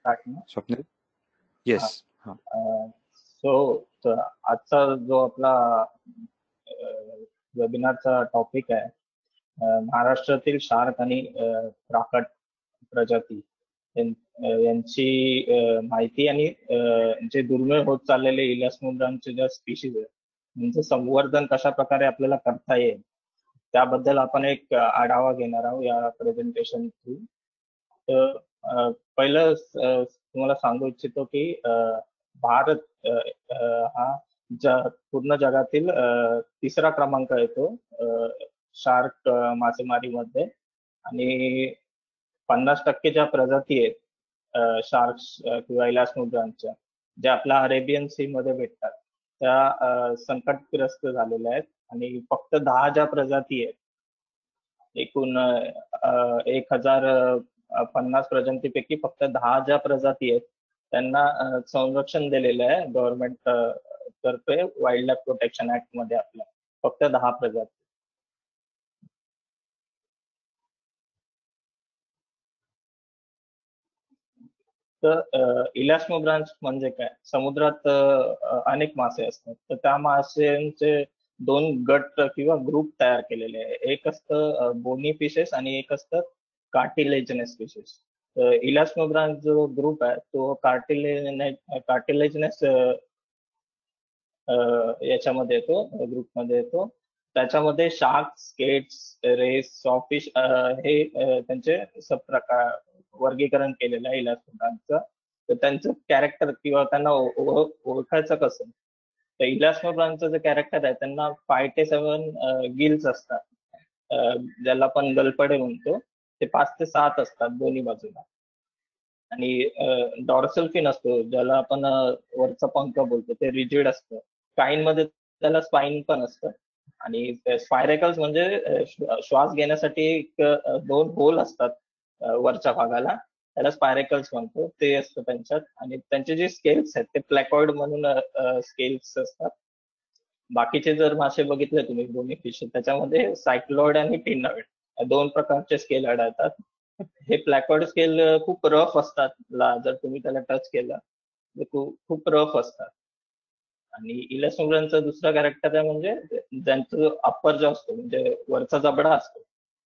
Start ना. Swapnil. Yes. हां. So आजचा जो आपला वेबिनारचा टॉपिक आहे, महाराष्ट्रातील शार्क आणि प्राकट प्रजाती यांची माहिती आणि जे दुर्मिळ होत चाललेले इलियासमुद्रांचे ज्या स्पीशीज आहेत त्यांचं संवर्धन कशा प्रकारे आपल्याला करता येईल त्याबद्दल आपण एक आढावा घेणार आहोत या प्रेझेंटेशन थ्रू. तर पहिलं तुम्हाला सांगू इच्छितो की भारत हा पूर्ण जगातील तिसरा क्रमांक येतो शार्क मासेमारीमध्ये आणि 50% ज्या प्रजाती आहेत शार्क्स किंवा इलियासमुद्रांच्या ज्या आपल्या अरेबियन सी मध्ये भेटतात त्या संकटग्रस्त झालेल्या आहेत आणि फक्त 10 ज्या प्रजाती आहेत एकूण 1050 प्रजातींपैकी फक्त 10 ज्या प्रजाती आहेत त्यांना संरक्षण दिलेलं आहे गव्हर्नमेंट तर्फे वाईल्ड लाईफ प्रोटेक्शन ऍक्ट मध्ये आपल्या फक्त 10 प्रजाती. तर इलियासमुद्रांस म्हणजे काय, समुद्रात अनेक मासे असतात तर त्या माशांचे 2 गट किंवा ग्रुप तयार केलेले आहे. एक असतं बोनी फिशेस आणि एक असतं कार्टिलेजनस फिशेस. इलियासमुद्रांस जो ग्रुप आहे तो कार्टिलेजनस याच्यामध्ये येतो, ग्रुपमध्ये येतो. त्याच्यामध्ये शार्क, स्केट्स, रेस, सॉफिश हे त्यांचे सबप्रकार वर्गीकरण केलेलं आहे इलियासमुद्रांचं. तर त्यांचं कॅरेक्टर किंवा त्यांना ओळखायचं कसं, तर इलियासमुद्रांचं जे कॅरेक्टर आहे त्यांना 5 ते 7 गिल्स असतात, ज्याला आपण गलपडे म्हणतो. ते 5 ते 7 असतात दोन्ही बाजूला. आणि डॉर्सल फिन असतो ज्याला आपण वरचा पंख बोलतो, ते रिजिड असतं. काहींमध्ये त्याला स्पाइन पण असतं. आणि स्पायरेकल्स म्हणजे श्वास घेण्यासाठी 2 होल असतात वरच्या भागाला, त्याला स्पायरेकल्स म्हणतो, ते असतं त्यांच्यात. आणि त्यांचे जे स्केल्स आहेत ते प्लॅकॉइड म्हणून स्केल्स असतात. बाकीचे जर मासे बघितले तुम्ही दोन्ही फिश, त्याच्यामध्ये सायक्लॉइड आणि टिनॉइड 2 प्रकारचे स्केल आढळतात. हे प्लॅकॉइड स्केल खूप रफ असतात, जर तुम्ही त्याला टच केलं तर खूप रफ असतात. आणि इलियासमुद्रांचं दुसरा कॅरेक्टर आहे म्हणजे ज्यांचं अप्पर जो असतो म्हणजे वरचा जबडा असतो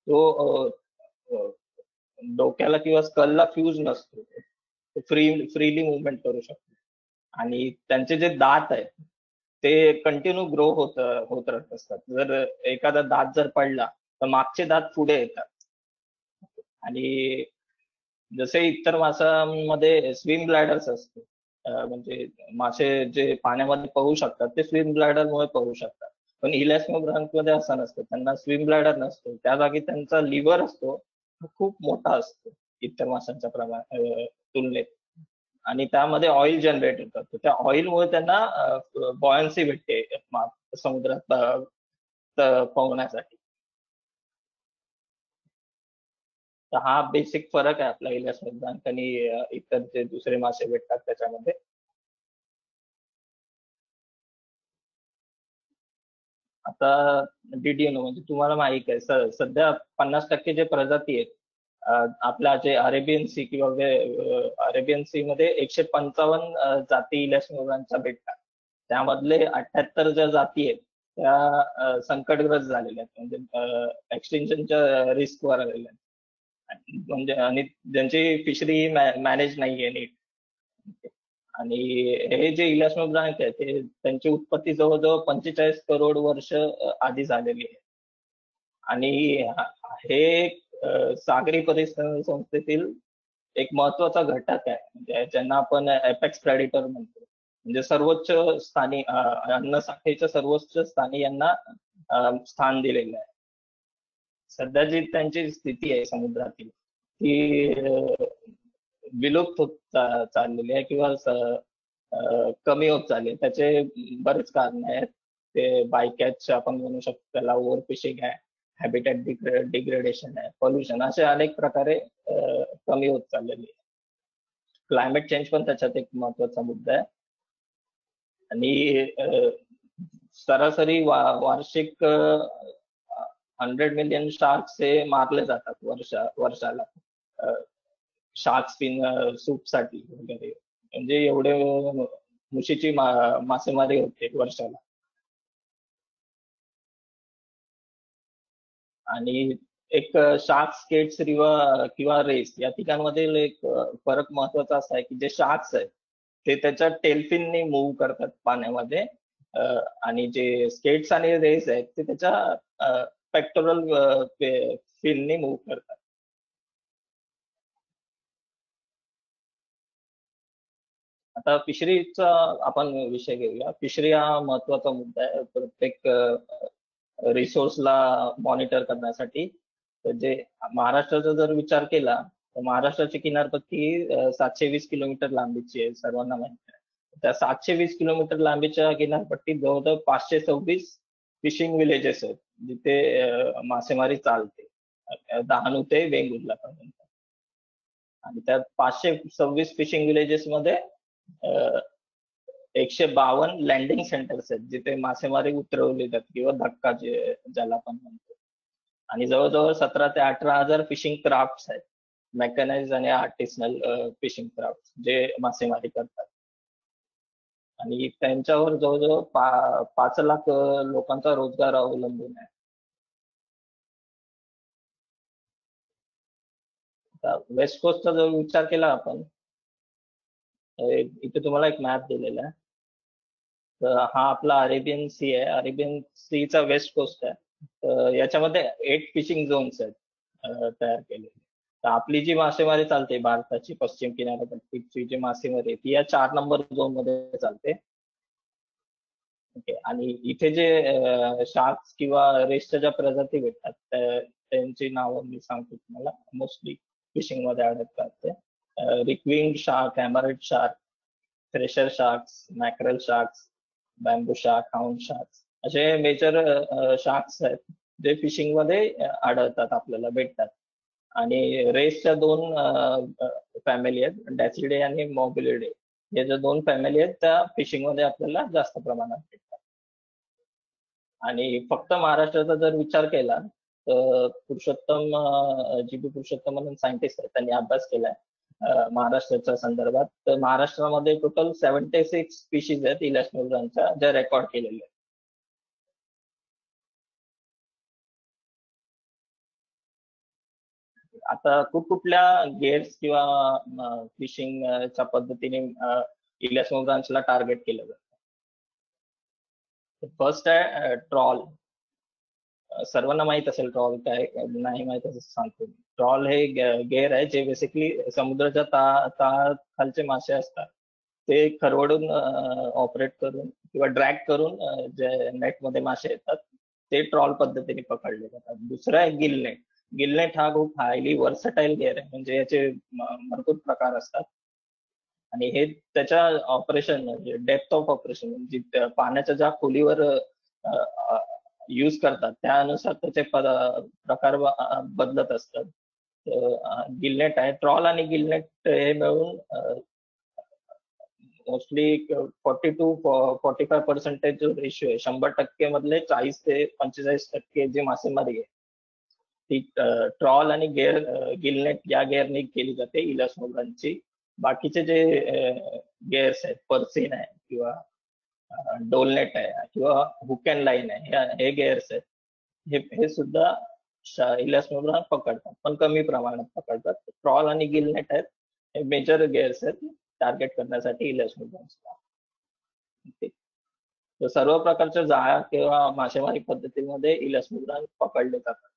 तो डोक्याला किंवा स्कलला फ्यूज नसतो, फ्रीली मुवमेंट करू शकतो. आणि त्यांचे जे दात आहेत ते कंटिन्यू ग्रो होत राहत असतात. जर एखादा दात जर पडला तर मागचे दात पुढे येतात. आणि जसे इतर माशांमध्ये स्विम ब्लॅडर्स असते, म्हणजे मासे जे पाण्यामध्ये पोहू शकतात ते स्विम ब्लॅडरमुळे पोहू शकतात. पण इलियासमुद्रांमध्ये असं नसतं, त्यांना स्विम ब्लॅडर नसतो. त्या जागी त्यांचा लिव्हर असतो, खूप मोठा असतो इतर माशांच्या तुलनेत. आणि त्यामध्ये ऑइल जनरेट होतात. तर त्या ऑइलमुळे त्यांना बॉयन्सी भेटते समुद्रात पोहण्यासाठी. तर हा बेसिक फरक आहे आपला इलियासमुद्रांत आणि इतर जे दुसरे मासे भेटतात त्याच्यामध्ये. आता डीडीएनओ म्हणजे तुम्हाला माहित आहे सध्या 50% जे प्रजाती आहेत आपल्या जे अरेबियन सी किंवा अरेबियन सी मध्ये 155 जाती इलियासमुद्रांच्या भेटतात. त्यामधले 78 ज्या जाती आहेत त्या संकटग्रस्त झालेल्या आहेत, म्हणजे एक्सटिंक्शनच्या रिस्कवर आलेल्या आहेत. म्हणजे आणि ज्यांची फिशरी मॅनेज नाहीये नीट. आणि हे जे इलियासमुद्रांक आहे ते त्यांची उत्पत्ती जवळजवळ 45 करोड वर्ष आधी झालेली आहे. आणि हे सागरी परिसंस्थेतील संस्थेतील एक महत्वाचा घटक आहे ज्यांना आपण एपेक्स प्रेडिटर म्हणतो. म्हणजे सर्वोच्च स्थानी अन्न साखळीच्या सर्वोच्च स्थानी यांना स्थान दिलेलं आहे. सध्या जी त्यांची स्थिती आहे समुद्रातील ती विलुप्त होत चाललेली आहे किंवा कमी होत चालली. त्याचे बरेच कारण आहेत. ते बायकॅच आपण म्हणू शकतो, त्याला ओव्हर फिशिंग आहे, हॅबिटॅट डिग्रेडेशन आहे, पोल्युशन, असे अनेक प्रकारे कमी होत चाललेली आहे. क्लायमेट चेंज पण त्याच्यात एक महत्वाचा मुद्दा आहे. आणि सरासरी वार्षिक 100 मिलियन शार्क्स हे मारले जातात वर्षाला. शार्क स्पिन सूप साठी वगैरे, म्हणजे एवढे मुशीची मासेमारी होते वर्षाला. आणि एक शार्क स्केट्स किंवा रेस या ठिकाणमधील एक फरक महत्वाचा असा आहे की जे शार्क्स आहेत ते त्याच्या टेलफिननी मूव्ह करतात पाण्यामध्ये, आणि जे स्केट्स आणि रेस आहेत ते त्याच्या पेक्टोरल फिननी मूव्ह करतात. आता फिशरीचा आपण विषय घेऊया. फिशरी हा महत्वाचा मुद्दा आहे प्रत्येक रिसोर्सला मॉनिटर करण्यासाठी. तर जे महाराष्ट्राचा जर विचार केला तर महाराष्ट्राची किनारपट्टी 720 किलोमीटर लांबीची आहे, सर्वांना माहिती आहे. त्या 720 किलोमीटर लांबीच्या किनारपट्टीत जवळजवळ 526 फिशिंग विलेजेस आहेत जिथे मासेमारी चालते, डहाणू ते वेंगुर्ला पर्यंत. आणि त्यात 526 फिशिंग विलेजेस मध्ये 152 लँडिंग सेंटर्स आहेत जिथे मासेमारी उतरवली जाते किंवा धक्का ज्याला आपण म्हणतो. आणि जवळजवळ 17 ते 18 हजार फिशिंग क्राफ्ट आहेत, मेकॅनाइज आणि आर्टिसनल फिशिंग क्राफ्ट जे मासेमारी करतात. आणि त्यांच्यावर जवळजवळ 5 लाख लोकांचा रोजगार अवलंबून आहे. वेस्ट कोस्टचा जर विचार केला आपण, इथे तुम्हाला एक मॅप दिलेला आहे. तर हा आपला अरेबियन सी आहे, अरेबियन सीचा वेस्ट कोस्ट आहे. तर याच्यामध्ये 8 फिशिंग झोन्स आहेत तयार केलेले. तर आपली जी मासेमारी चालते भारताची पश्चिम किनारपट्टीची जी मासेमारी ती या 4 नंबर झोन मध्ये चालते. ओके. आणि इथे जे शार्क्स किंवा रेसच्या ज्या प्रजाती भेटतात त्यांची नावं मी सांगतो तुम्हाला, मोस्टली फिशिंग मध्ये अडकतात ते. Requiem shark, hammerhead shark, thresher sharks, mackerel sharks, bamboo shark, hound sharks असे मेजर शार्क्स आहेत जे फिशिंग मध्ये आढळतात, आपल्याला भेटतात. आणि रेसच्या 2 फॅमिली आहेत, डॅसिडे आणि मोबिलिडे. हे ज्या 2 फॅमिली आहेत त्या फिशिंग मध्ये आपल्याला जास्त प्रमाणात भेटतात. आणि फक्त महाराष्ट्राचा जर विचार केला तर जीबी पुरुषोत्तम म्हणून सायंटिस्ट आहेत, त्यांनी अभ्यास केलाय महाराष्ट्राच्या संदर्भात. तर महाराष्ट्रामध्ये टोटल 76 स्पीशीज आहेत इलॅस्मोग्रानच्या ज्या रेकॉर्ड केलेल्या आहेत. आता कुठल्या गेअर्स किंवा फिशिंगच्या पद्धतीने इलॅस्मोग्रान्सला टार्गेट केलं जातं. फर्स्ट आहे ट्रॉल. सर्वांना माहित असेल ट्रॉल काय, नाही माहित असेल सांगतो. ट्रॉल हे गेअर आहे जे बेसिकली समुद्राच्या खालचे मासे असतात ते खरवडून ऑपरेट करून किंवा ड्रॅग करून जे नेटमध्ये मासे येतात ते ट्रॉल पद्धतीने पकडले जातात. दुसरा आहे गिलनेट. गिलनेट हा खूप हायली वर्सटाईल गेअर आहे, म्हणजे याचे भरपूर प्रकार असतात. आणि हे त्याच्या ऑपरेशन म्हणजे डेप्थ ऑफ ऑपरेशन, म्हणजे पाण्याच्या ज्या खोलीवर यूज करतात त्यानुसार त्याचे प्रकार बदलत असतात. गिलनेट आहे. ट्रॉल आणि गिलनेट हे मिळून मोस्टली 40 to 45% जो रेशिओ आहे, 100% मधले 40 ते 45% जी मासेमारी आहे ती ट्रॉल आणि गिलनेट या गेअरने केली जाते इलॅस्मोग्रानची. बाकीचे जे गेअर्स आहेत, पर्सिन आहे किंवा डोलनेट आहे किंवा हुक अँड लाईन आहे, हे गेअर्स आहेत, हे सुद्धा इलॅस्मोग्रान पकडतात, पण कमी प्रमाणात पकडतात. ट्रॉल आणि गिलनेट आहेत हे मेजर गेअर्स आहेत टार्गेट करण्यासाठी इलॅस्मोग्रान्सला. तर सर्व प्रकारच्या जाळ्या किंवा मासेमारी पद्धतीमध्ये इलॅस्मोग्रान पकडले जातात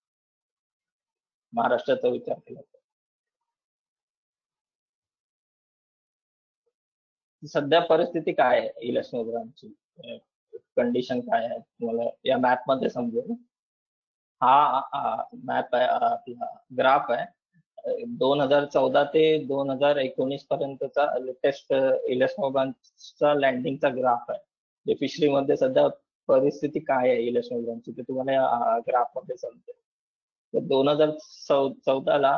महाराष्ट्राचा विचार केला तर. सध्या परिस्थिती काय आहे इलॅस्मोग्रानची, कंडिशन काय आहे तुम्हाला या मॅप मध्ये समजेल. हा मॅप आहे, आपला ग्राफ आहे. 2014 ते 2019 पर्यंतचा लेटेस्ट इलॅस्मोग्रानचा लँडिंगचा ग्राफ आहे. जे फिशरी मध्ये सध्या परिस्थिती काय आहे इलॅस्मोग्रानची ते तुम्हाला या ग्राफ मध्ये समजेल. तर 2014ला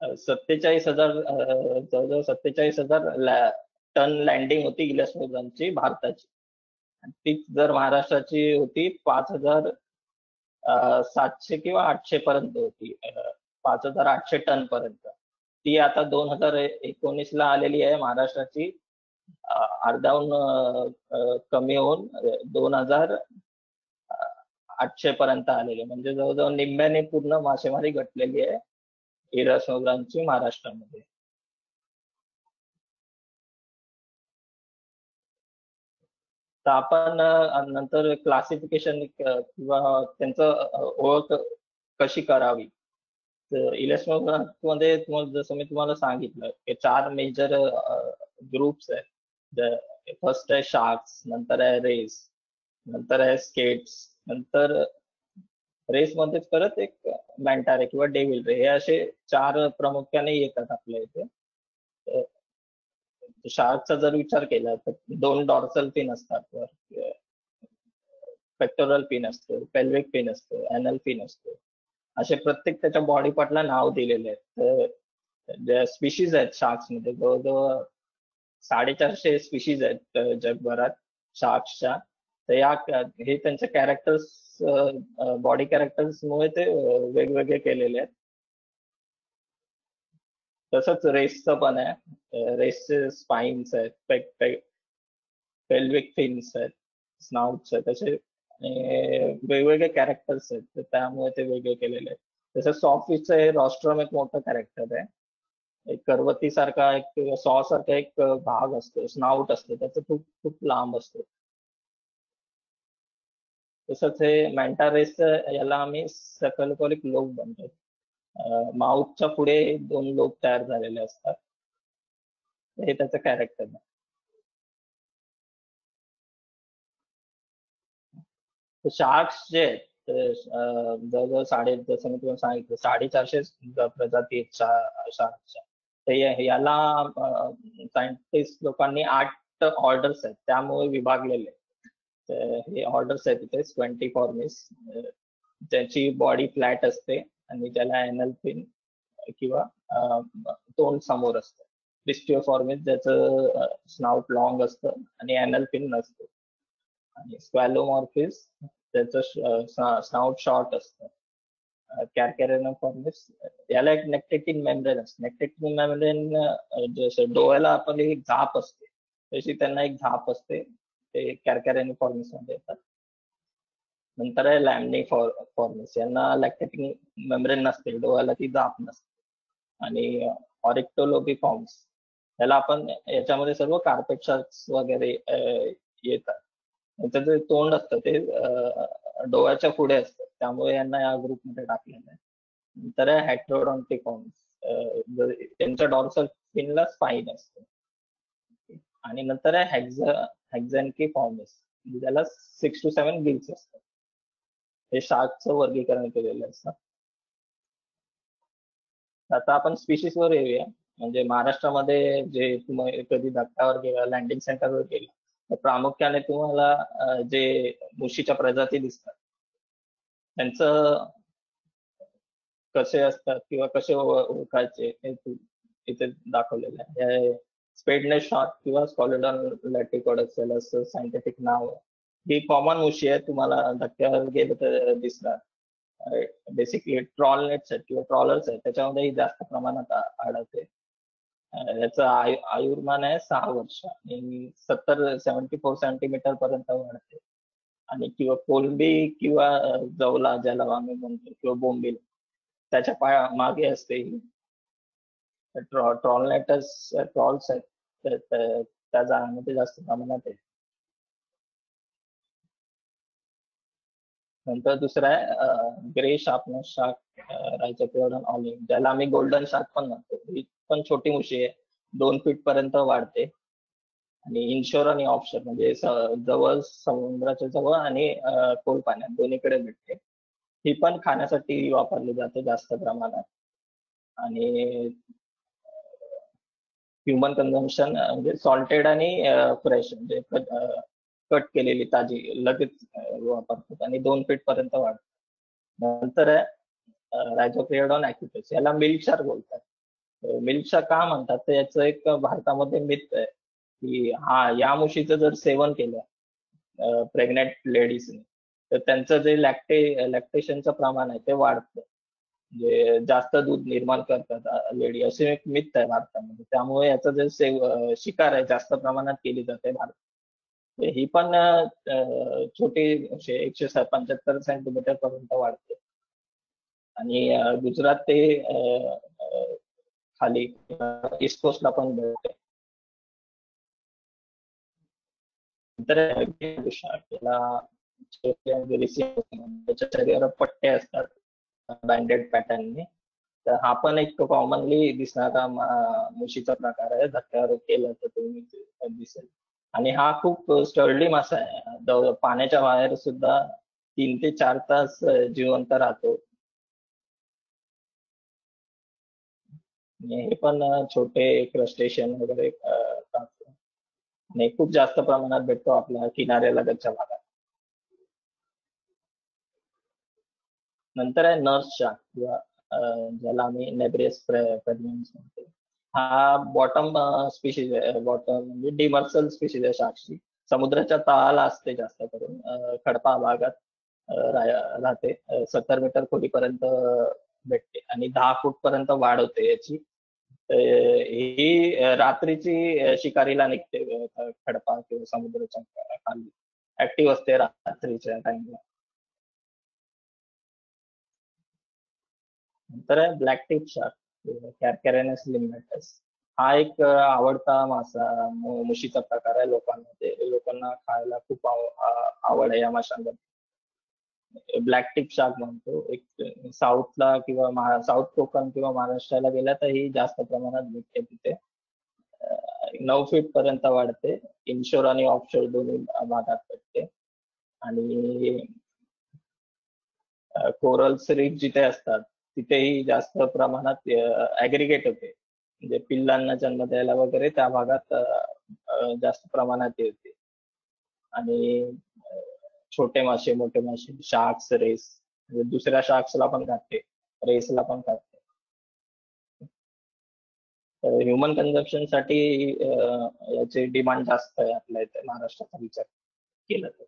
47,000 जवळजवळ 47,000 टन लँडिंग होती इलॅस्मोग्रानची भारताची. तीच जर महाराष्ट्राची होती 5,700 किंवा 800 पर्यंत होती, 5,800 टन पर्यंत. ती आता 2019 ला आलेली आहे महाराष्ट्राची, अर्ध्याहून कमी होऊन 2800 पर्यंत आलेली आहे. म्हणजे जवळजवळ निम्म्याने पूर्ण मासेमारी घटलेली आहे हिरा समुद्रांची महाराष्ट्रामध्ये. तर आपण नंतर क्लासिफिकेशन किंवा त्यांचं ओळख कशी करावी. तर इलिस मध्ये जसं मी तुम्हाला सांगितलं की 4 मेजर ग्रुप्स आहेत. फर्स्ट आहे शार्क्स, नंतर आहे रेस, नंतर आहे स्केट्स, नंतर रेस मध्येच परत एक मॅन्टा रे किंवा डेव्हिल रे, हे असे 4 प्रामुख्याने येतात आपल्या इथे. शार्कचा जर विचार केला तर 2 डॉर्सल फिन असतात, पेक्टोरल फिन असतो, पेल्विक फिन असतो, एनल फिन असतो. असे प्रत्येक त्याच्या बॉडी पार्टला नाव दिलेले आहेत. तर ज्या स्पीशीज आहेत शार्क्स मध्ये, जवळजवळ 450 स्पीशीज आहेत जगभरात शार्क्सच्या. तर हे त्यांच्या कॅरेक्टर्स, बॉडी कॅरेक्टर्स मुळे ते वेगवेगळे केलेले आहेत. तसंच रेसचं पण आहे. रेसचे स्पाइन्स आहेत, पेल्विक फिन्स आहेत, स्नाउट्स आहेत, असे वेगवेगळे कॅरेक्टर्स आहेत. तर त्यामुळे ते वेगळे केलेले आहेत. तसं सॉफिशचं हे रॉस्ट्रम एक मोठं कॅरेक्टर आहे. एक करवती सारखा, एक सॉ सारखा एक भाग असतो, स्नाउट असतो, त्याचं खूप खूप लांब असतो. तसंच हे मॅन्टा रेस, याला आम्ही सेफॅलोपॉलिक लोब म्हणतो. माउथच्या पुढे 2 लोब तयार झालेले असतात. हे त्याचं कॅरेक्टर आहे. शार्क्स जे आहेत, जवळजवळ जसं मी तुम्हाला सांगितलं 450 प्रजाती आहेत शार्क्सच्या. तर याला सायंटिस्ट लोकांनी 8 ऑर्डर्स आहेत त्यामुळे विभागलेले. तर हे ऑर्डर्स आहेत तिथे 20 फॉर्मिस, ज्याची बॉडी फ्लॅट असते आणि त्याला एनल फिन किंवा तोंड समोर असतं. डिस्टिओफॉर्मिस ज्याचं स्नाउट लॉंग असतं आणि एनल फिन नसतं. आणि स्क्वॅलोमॉर्फिस त्याचं स्नाउट शॉर्ट असतं. कॅरकॅरेनोफॉर्मिस याला एक नेक्टेटिन मेम्ब्रेन असतं. नेक्टेटिन मेम्ब्रेन जसं डोळ्याला आपण एक झाप असते तशी त्यांना एक झाप असते. ते कॅरकॅरेनोफॉर्मिस मध्ये येतात. नंतर आहे लॅमनिफॉर्मिस, यांना लॅक्टेटिन मेम्ब्रेन नसते, डोळ्याला ती झाप नसते. आणि ऑरिक्टोलोबिफॉर्म्स, याला आपण याच्यामध्ये सर्व कार्पेट शार्क्स वगैरे येतात. त्याचं जे तोंड असतं ते डोळ्याच्या पुढे असतं, त्यामुळे यांना या ग्रुपमध्ये टाकलेलं आहे. नंतर आहे हेटेरोडॉन्टिफॉर्म्स, त्यांच्या डॉर्सल फिनला स्पाइन असतं. आणि नंतर आहे हेक्झॅन्किफॉर्मिस, ज्याला 6 to 7 गिल्स असतात. हे शार्कचं वर्गीकरण केलेलं असतं. आता आपण स्पीशीज वर येऊया. म्हणजे महाराष्ट्रामध्ये जे तुम्ही कधी धक्क्यावर गेला, लँडिंग सेंटरवर गेला, तर प्रामुख्याने तुम्हाला जे मुशीच्या प्रजाती दिसतात, त्यांचं कसे असतात किंवा कसे ओळखायचे हे इथे दाखवलेलं आहे. स्पेडनेस शार्क किंवा स्कॉलिडॉन लॅटिकोडस याला सायंटिफिक नाव आहे. ही कॉमन मुशी आहे, तुम्हाला धक्क्यावर गेलं तर दिसणार. बेसिकली ट्रॉल नेट्स आहेत किंवा ट्रॉलर्स आहेत, त्याच्यामध्येही जास्त प्रमाणात आढळते. याचं आयुर्मान आहे 6 वर्ष आणि 74 सेंटीमीटर पर्यंत वाढते. आणि किंवा कोलंबी किंवा जवला ज्याला आम्ही म्हणतो किंवा बोंबील, त्याच्या मागे असते. ट्रॉलनेटस ट्रॉल्स आहेत, त्या जाळ्यामध्ये जास्त प्रमाणात आहे. नंतर दुसरा आहे ग्रे शार्पनेस शार्क, रायचोपिओडन ऑलिव्ह, ज्याला आम्ही गोल्डन शार्क पण म्हणतो. ही पण छोटी मुशी आहे, 2 फीट पर्यंत वाढते. आणि इनशोर आणि ऑफशोर म्हणजे जवळ, समुद्राच्या जवळ आणि खोल पाण्यात दोन्हीकडे भेटते. ही पण खाण्यासाठी वापरली जाते जास्त प्रमाणात. आणि ह्युमन कन्झम्पशन म्हणजे सॉल्टेड आणि फ्रेश, म्हणजे कट केलेली ताजी लगेच वापरतात आणि 2 फीट पर्यंत वाढतात. नंतर आहे रायझोपिओडॉन ॲक्युटस, याला मिल्क शार्क बोलतात. मिल्क शार्क का म्हणतात तर याचं एक भारतामध्ये मिथ आहे की या मुशीचं जर सेवन केलं प्रेग्नेंट लेडीजने तर त्यांचं जे लॅक्टेशनचं प्रमाण आहे ते वाढतं. म्हणजे जास्त दूध निर्माण करतात लेडी, असे एक मिथ आहे भारतामध्ये. त्यामुळे याचं जे शिकार आहे जास्त प्रमाणात केली जाते भारतात. ही पण छोटी 175 सेंटीमीटर पर्यंत वाढते. आणि गुजरात ते खाली ईस्ट कोस्टला पण मिळते. नंतर त्याला त्याच्या शरीरावर पट्टे असतात बँडेड पॅटर्नने. तर हा पण एक कॉमनली दिसणारा मुशीचा प्रकार आहे. धक्क्यावर केलं तर तुम्ही दिसेल. आणि हा खूप स्टर्डी मासा आहे. पाण्याच्या बाहेर सुद्धा 3 ते 4 तास जिवंत राहतो. आणि हे पण छोटे क्रस्टेशियन वगैरे खातो. आणि खूप जास्त प्रमाणात भेटतो आपल्या किनाऱ्यालगतच्या भागात. नंतर आहे नर्स शार्क किंवा ज्याला आम्ही नेब्रियस प्रेग्नन्स म्हणतो. हा बॉटम स्पीशीज आहे. बॉटम म्हणजे डिमर्सल स्पीशीज आहे शार्कची. समुद्राच्या तळाला असते जास्त करून. खडपा भागात राहते. 70 मीटर खोलीपर्यंत भेटते आणि 10 फूट पर्यंत वाढ होते याची. ही रात्रीची शिकारीला निघते खडपा किंवा समुद्राच्या खाली. ऍक्टिव्ह असते रात्रीच्या टाइमला. नंतर आहे ब्लॅक टिप शार्क, कॅरकॅरेनस लिम्बॅटस. हा एक आवडता मासा मुशीचा प्रकार आहे लोकांमध्ये. लोकांना खायला खूप आवड आहे या माशांमध्ये. ब्लॅक टिप शार्क म्हणतो. एक साऊथला किंवा साऊथ कोकण किंवा महाराष्ट्राला गेला तर ही जास्त प्रमाणात भेटते तिथे. 9 फीट पर्यंत वाढते. इनशोर आणि ऑफशोर दोन्ही भागात भेटते. आणि कोरल्स रीफ जिथे असतात तिथेही जास्त प्रमाणात ऍग्रिगेट होते. म्हणजे पिल्लांना जन्म द्यायला वगैरे त्या भागात जास्त प्रमाणात येते. आणि छोटे मासे, मोठे मासे, शार्क्स, रेस, म्हणजे दुसऱ्या शार्क्सला पण खाते, रेसला पण खाते. ह्युमन कन्झम्पशन साठी याची डिमांड जास्त आहे आपल्या इथे महाराष्ट्राचा विचार केला तर.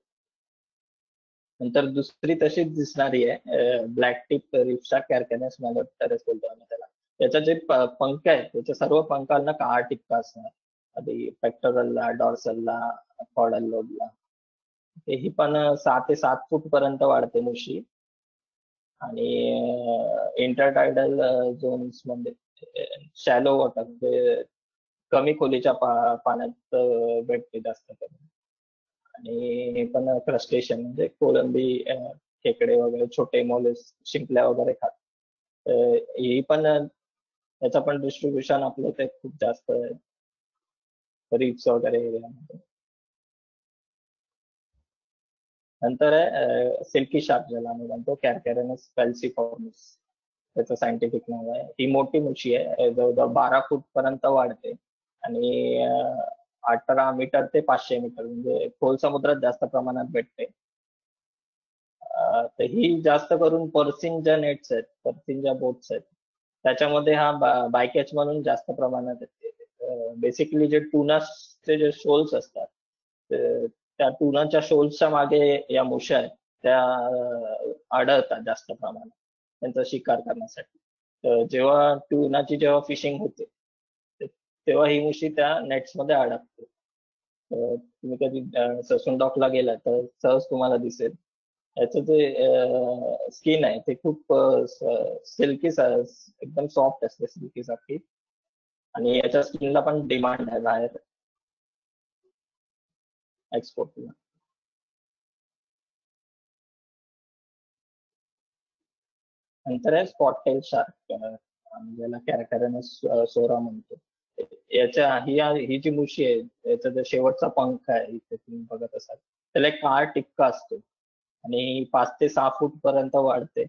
नंतर दुसरी तशीच दिसणारी आहे ब्लॅक टिप रिफ्शा कॅरकॅनस मॅलोप्टेरस बोलतो आम्ही त्याला. त्याचे जे पंख आहेत त्याच्या सर्व पंखांना काळा टिपका असणार. आधी पेक्टोरलला, डॉर्सलला, कॉडल लोबला. ही पण 6 ते 7 फूट पर्यंत वाढते मुशी. आणि इंटरटायडल झोन्स म्हणजे शॅलो वॉटर म्हणजे कमी खोलीच्या पाण्यात भेटते जास्त करून. आणि हे पण क्रस्टेशियन म्हणजे कोलंबी, खेकडे वगैरे, छोटे मोलस, शिंपल्या वगैरे खात. ही पण याचं पण डिस्ट्रीब्युशन आपलं ते खूप जास्त आहे रीफ्स वगैरे एरियामध्ये. नंतर आहे सिल्की शार्क ज्याला आम्ही म्हणतो, कॅरकॅरेनस फॅल्सिफॉर्मिस त्याचं सायंटिफिक नाव आहे. ही मोठी मुशी आहे. जवळजवळ 12 फूट पर्यंत वाढते. आणि 18 मीटर ते 500 मीटर म्हणजे खोल समुद्रात जास्त प्रमाणात भेटते. तर ही जास्त करून पर्सिन ज्या नेट्स आहेत, पर्सिन ज्या बोट्स आहेत त्याच्यामध्ये हा बायकॅच म्हणून जास्त प्रमाणात येते. बेसिकली जे टुनाचे जे शोल्स असतात त्या टुनाच्या शोल्सच्या मागे या मुश्या आहेत त्या आढळतात जास्त प्रमाणात त्यांचा शिकार करण्यासाठी. तर जेव्हा जेव्हा फिशिंग होते तेव्हा ही मुशी त्या नेट्स मध्ये अडकते. तुम्ही कधी ससून डॉकला गेला तर सहज तुम्हाला दिसेल. याचं जे स्किन आहे ते खूप सिल्की, एकदम सॉफ्ट असते सिल्की सारखी. आणि याच्या स्किनला पण डिमांड आहे बाहेर एक्सपोर्टला. नंतर आहे स्पॉटटेल शार्क, ज्याला कॅरकॅरेनस सोरा म्हणतो. ही जी मुशी आहे याचा जो शेवटचा पंख आहे इथे तुम्ही बघत असाल त्याला एक काळा टिपका असतो. आणि 5 ते 6 फूट पर्यंत वाढते.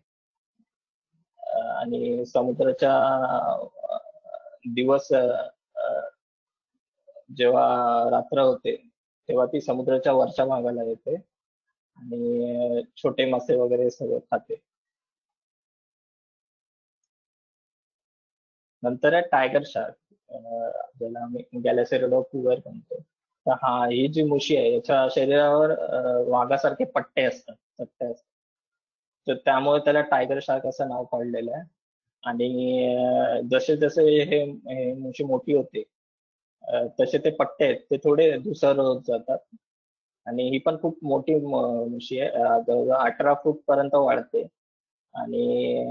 आणि समुद्राच्या दिवस जेव्हा रात्र होते तेव्हा ती समुद्राच्या वरच्या भागाला येते आणि छोटे मासे वगैरे सगळं खाते. नंतर आहे टायगर शार्क, ज्याला आम्ही गॅलेसेरोडो पुअर म्हणतो. तर ही जी मुशी आहे याच्या शरीरावर वाघासारखे पट्टे असतात, तर त्यामुळे त्याला टायगर शार्क असं नाव पडलेलं आहे. आणि जसे जसे हे मुशी मोठी होते, तसे ते पट्टे आहेत ते थोडे धुसर होत जातात. आणि ही पण खूप मोठी मुशी आहे, जवळजवळ 18 फूट पर्यंत वाढते. आणि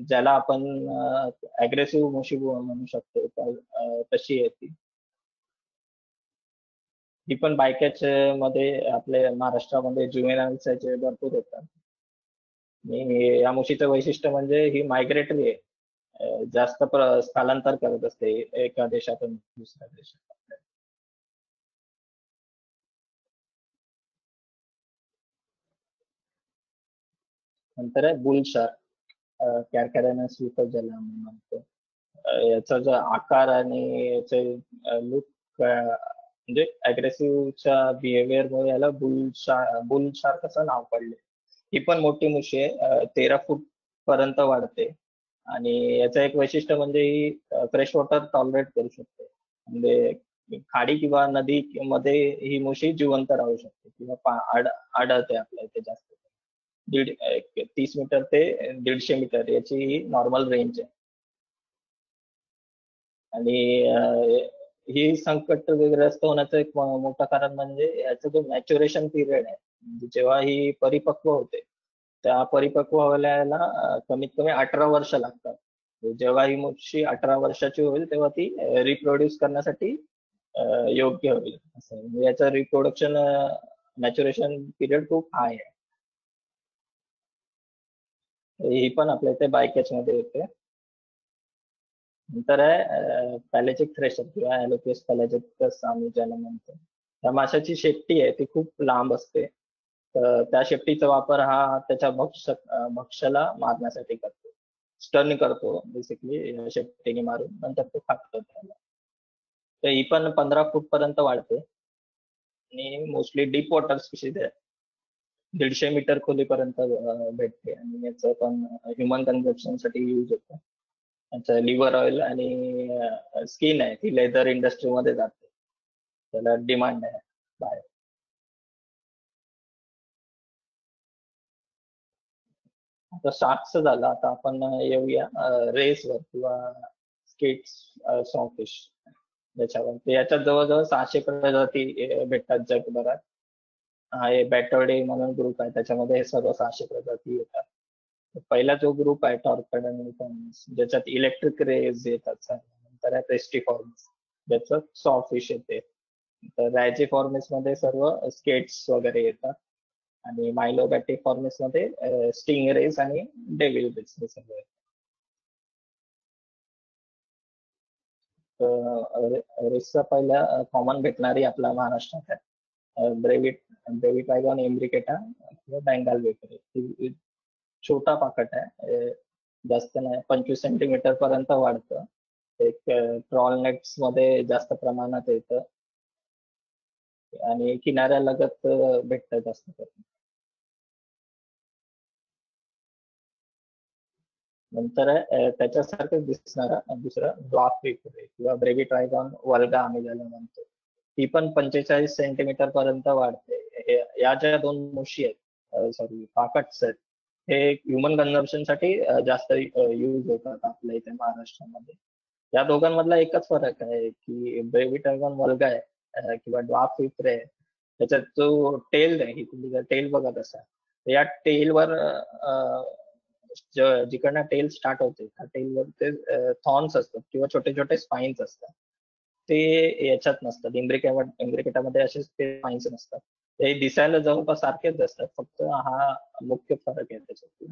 ज्याला आपण अग्रेसिव्ह मुशी म्हणू शकतो, तशी आहे ती. ही पण बायकॅच मध्ये आपल्या महाराष्ट्रामध्ये ज्युवेनाइल्स याचे भरपूर होतात. आणि या मुशीचं वैशिष्ट्य म्हणजे ही मायग्रेटरी आहे. जास्त स्थलांतर करत असते एका देशातून दुसऱ्या देशात. नंतर आहे बुल शार्क, कॅरकॅरॅनस विपर ज्याला आपण म्हणतो. याचा जो आकार आणि याचे लुक, म्हणजे अग्रेसिव्हच्या बिहेवियर मुळे याला बुल शार्क असं नाव पडले. ही पण मोठी मुशी आहे, 13 फूट पर्यंत वाढते. आणि याचं एक वैशिष्ट्य म्हणजे ही फ्रेश वॉटर टॉलरेट करू शकते. म्हणजे खाडी किंवा नदी मध्ये ही मुशी जिवंत राहू शकते किंवा आढळते आपल्या इथे जास्त. 30 मीटर ते 150 मीटर याची ही नॉर्मल रेंज आहे. आणि ही संकटग्रस्त होण्याचं एक मोठं कारण म्हणजे याचा जो मॅच्युरेशन पिरियड आहे, म्हणजे जेव्हा ही परिपक्व होते, त्या परिपक्व व्हायला कमीत कमी 18 वर्ष लागतात. जेव्हा ही मुशी 18 वर्षाची होईल तेव्हा ती रिप्रोड्यूस करण्यासाठी योग्य होईल. असं म्हणजे याचं रिप्रोडक्शन मॅच्युरेशन पिरियड खूप हाय आहे. ही पण आपल्या इथे बायकॅच मध्ये येते. नंतर आहे पॅलेजिक थ्रेशर किंवा ॲलोपियस पॅलेजिकस आम्ही ज्याला म्हणतो. त्या माशाची शेपटी आहे ती खूप लांब असते. तर त्या शेपटीचा वापर हा त्याच्या भक्ष्याला मारण्यासाठी करतो. स्टर्न करतो बेसिकली शेपटीने मारून, नंतर तो खातो त्याला. तर ही पण 15 फूट पर्यंत वाढते. आणि मोस्टली डीप वॉटर स्पीशीज आहे. 150 मीटर खोलीपर्यंत भेटते. आणि याचं पण ह्युमन कन्झम्पशन साठी यूज होतं. अच्छा, लिव्हर ऑइल आणि स्किन आहे ती लेदर इंडस्ट्रीमध्ये जाते. त्याला डिमांड आहे बाहेर. आता शार्कचं झालं, आता आपण येऊया रेसवर किंवा स्केट्स, सॉफिश याच्यावर. तर याच्यात जवळजवळ 600 प्रजाती भेटतात जगभरात. हा हे बॅटरडे म्हणून ग्रुप आहे, त्याच्यामध्ये हे सर्व 600 प्रजाती येतात. पहिला जो ग्रुप आहे टॉर्पेडोनिफॉर्मिस, ज्याच्यात इलेक्ट्रिक रेज येतात. नंतर आहे पेस्टिफॉर्मिस, ज्याच्यात सॉफिश येते. तर रॅजिफॉर्मिस मध्ये सर्व स्केट्स वगैरे येतात. आणि मायलोबॅटिफॉर्मिस मध्ये स्टिंग रेज आणि डेव्हिल रेज हे सगळं येतं. रेसचा पहिला कॉमन भेटणारी आपल्या महाराष्ट्रात आहे ब्रेविटायगॉन इम्ब्रिकेटा किंवा बेंगाल वेपर. छोटा पाकट आहे, जास्त नाही, 25 सेंटीमीटर पर्यंत वाढतं. एक ट्रॉल नेट्स मध्ये जास्त प्रमाणात येतं. आणि किनाऱ्यालगत भेटतं जास्त करून. नंतर त्याच्यासारखं दिसणारा दुसरा ब्लॉक वेपर किंवा ब्रेविट्रायगॉन वल्गा आम्ही ज्याला म्हणतो. ती पण 45 सेंटीमीटर पर्यंत वाढते. या ज्या दोन मुशी आहेत, सॉरी पाकट्स आहेत, हे ह्युमन कन्झम्पशन साठी जास्त यूज होतात आपल्या इथे महाराष्ट्रामध्ये. या दोघांमधला एकच फरक आहे की ब्रेविटायगॉन वल्गा आहे किंवा ड्वार्फ विप्रे आहे, त्याच्यात जो टेल आहे, तुम्ही जर टेल बघत असाल तर या टेलवर जिकडनं टेल स्टार्ट होते त्या टेलवर ते थॉर्न्स असतात किंवा छोटे छोटे स्पाइन्स असतात. ते याच्यात नसतात, इम्ब्रिकेटामध्ये असे ते स्पाइन्स नसतात. ते दिसायला जवळपास सारखेच असतात, फक्त हा मुख्य फरक आहे त्याच्यात.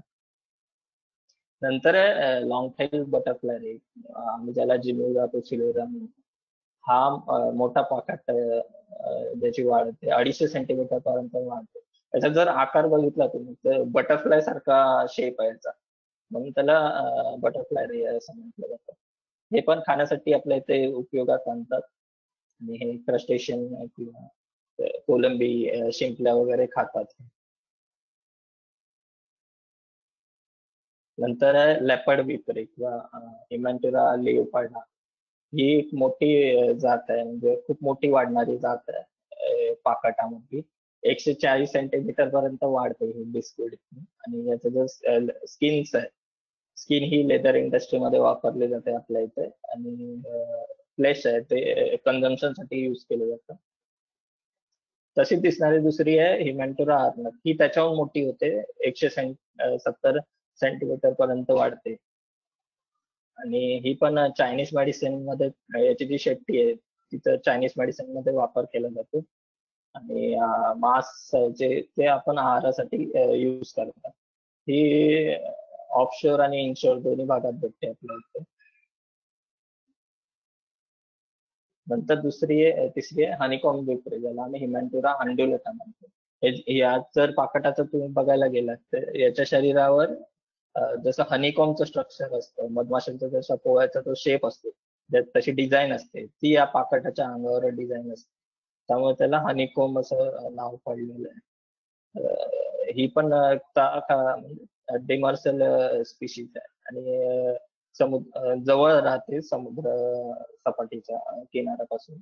नंतर लॉंग टेल बटरफ्लाय रे, आम्ही ज्याला जिम्युरा पेसिलोरा, हा मोठा पाकट ज्याची वाढ होते 250 सेंटीमीटर पर्यंत वाढते. त्याचा जर आकार बघितला तुम्ही तर बटरफ्लाय सारखा शेप आहे याचा, म्हणून त्याला बटरफ्लाय रे असं म्हटलं जातं. हे पण खाण्यासाठी आपल्या इथे उपयोगात आणतात. आणि हे क्रस्टेशियन किंवा कोलंबी, शिंपल्या वगैरे खातात. नंतर आहे लेपर्ड विपर किंवा इमॅन्टुरा लिओपार्डा. ही एक मोठी जात आहे, म्हणजे खूप मोठी वाढणारी जात आहे पाकटामध्ये. 140 सेंटीमीटर पर्यंत वाढते ही बिस्किट. आणि याचं जे स्किन्स आहे स्किन ही लेदर इंडस्ट्रीमध्ये वापरली जाते आपल्या इथे, आणि फ्लेश आहे ते कन्झम्पन साठी यूज केलं जातं. तशी दिसणारी दुसरी आहे हिमॅन्टोरा आर्नक, ही त्याच्याहून मोठी होते, 170 सेंटीमीटर पर्यंत वाढते. आणि ही पण चायनीज मेडिसिन मध्ये, याची जी शेपटी आहे तिथं चायनीज मेडिसिन मध्ये वापर केला जातो. आणि मांस जे ते आपण आहारासाठी यूज करतात. ही ऑफशोर आणि इनशोर दोन्ही भागात भेटते आपल्या इथे. नंतर तिसरी आहे हनीकॉम्ब विप्रे, ज्याला आम्ही हिमॅन्टोरा अंड्युलेटा म्हणतो. या जर पाकटाचं तुम्ही बघायला गेलात तर याच्या शरीरावर जसं हनीकॉम्बचं स्ट्रक्चर असतं, मधमाशांचा जसा पोळ्याचा तो शेप असतो, तशी डिझाईन असते, ती या पाकटाच्या अंगावर डिझाईन असते. त्यामुळे त्याला हनीकॉम्ब असं नाव पडलेलं आहे. ही पण डिमर्सल स्पीशीज आहे, आणि जवळ राहते समुद्र सपाटीच्या किनाऱ्यापासून.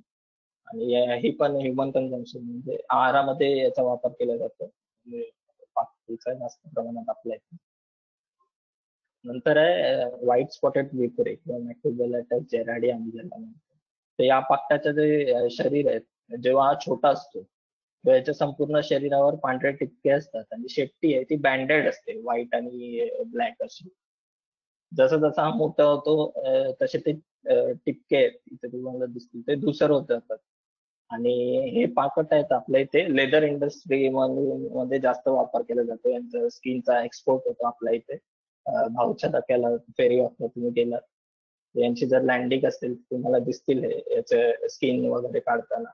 आणि ही पण ह्युमन कन्झम्पशन म्हणजे आहारामध्ये याचा वापर केला जातो, म्हणजे पाकीचा जास्त प्रमाणात आपल्या इथे. नंतर आहे व्हाईट स्पॉटेड विप्रे किंवा मॅक्रोबेलाटा जेराडी आम्ही ज्याला म्हणतो. तर या पाकटाचं जे शरीर आहे जेव्हा हा छोटा असतो तेव्हा याच्या संपूर्ण शरीरावर पांढरे टिपके असतात, आणि शेपटी आहे ती बँडेड असते, व्हाईट आणि ब्लॅक अशी. जसं जसं हा मोठा होतो तसे ते टिपके आहेत इथे तुम्हाला दिसतील ते धुसर होत जातात. आणि हे पाकट आहेत आपल्या इथे लेदर इंडस्ट्री मध्ये जास्त वापर केला जातो. यांचा स्किनचा एक्सपोर्ट होतो आपल्या इथे. भाऊच्या धक्याला फेरी वापरा तुम्ही गेलात, यांची जर लँडिंग असेल तुम्हाला दिसतील हे याचे स्किन वगैरे काढताना.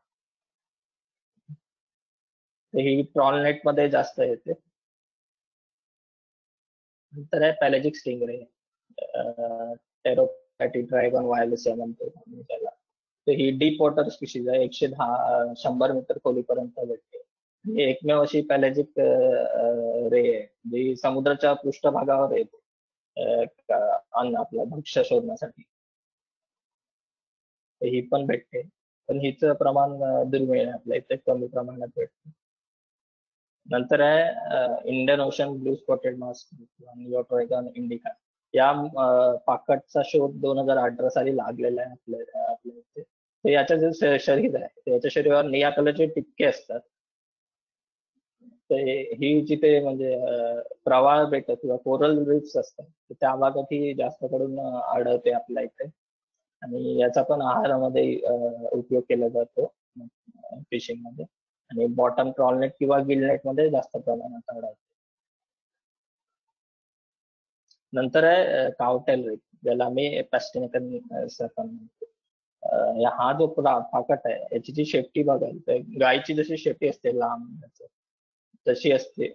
ही प्रॉन नेट मध्ये जास्त येते. नंतर आहे पॅलेजिक स्टिंगरे, टेरोपॅटी ड्रॅगन वायलेसिया म्हणतो आम्ही त्याला. तर ही डीप वॉटर स्पीशीज आहे, 100 मीटर खोलीपर्यंत भेटते. ही एकमेव अशी पॅलेजिक रे आहे जी समुद्राच्या पृष्ठभागावर येते अन्न आपलं भक्ष्य शोधण्यासाठी. तर ही पण भेटते, पण हिचं प्रमाण दुर्मिळ आहे, आपल्या इथे कमी प्रमाणात भेटते. नंतर आहे Indian ocean blue spotted mask आणि ड्रॅगन इंडिका. या पाकटचा शोध 2018 साली लागलेला आहे आपल्या इथे. तर याचं जे शरीर आहे याच्या शरीरावर निळ्या कलरचे टिपके असतात. तर ही जिथे म्हणजे प्रवाळ बेट किंवा कोरल रीफ्स असतात त्या भागात ही जास्त करून आढळते आपल्या इथे. आणि याचा पण आहारामध्ये उपयोग केला जातो फिशिंग मध्ये. आणि बॉटम ट्रॉलनेट किंवा गिलनेट मध्ये जास्त प्रमाणात आढळते. नंतर आहे कावटेल रीफ, ज्याला आम्ही पॅस्टिनिकन सर्पन म्हणतो. हा जो पाकट आहे याची जी शेपटी बघाल तर गायची जशी शेपटी असते लांब तशी असते,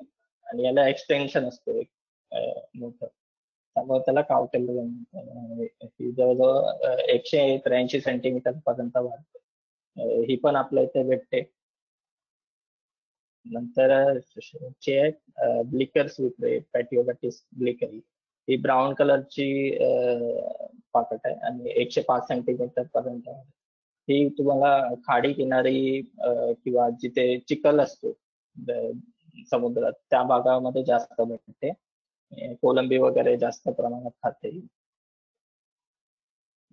आणि याला एक्सटेन्शन असतो एक मोठं, त्यामुळे त्याला कावटेल म्हणतात. ही जवळजवळ 183 सेंटीमीटर पर्यंत वाढते. ही पण आपल्या इथे भेटते. नंतर ब्लिकर्स विप्रे, पॅटिओबॅटिस ब्लिकरी, ही ब्राऊन कलरची पाकट आहे आणि 105 सेंटीमीटर पर्यंत. ही तुम्हाला खाडी किनारी किंवा जिथे चिखल असतो समुद्रात त्या भागामध्ये जास्त भेटते. कोलंबी वगैरे जास्त प्रमाणात खाते.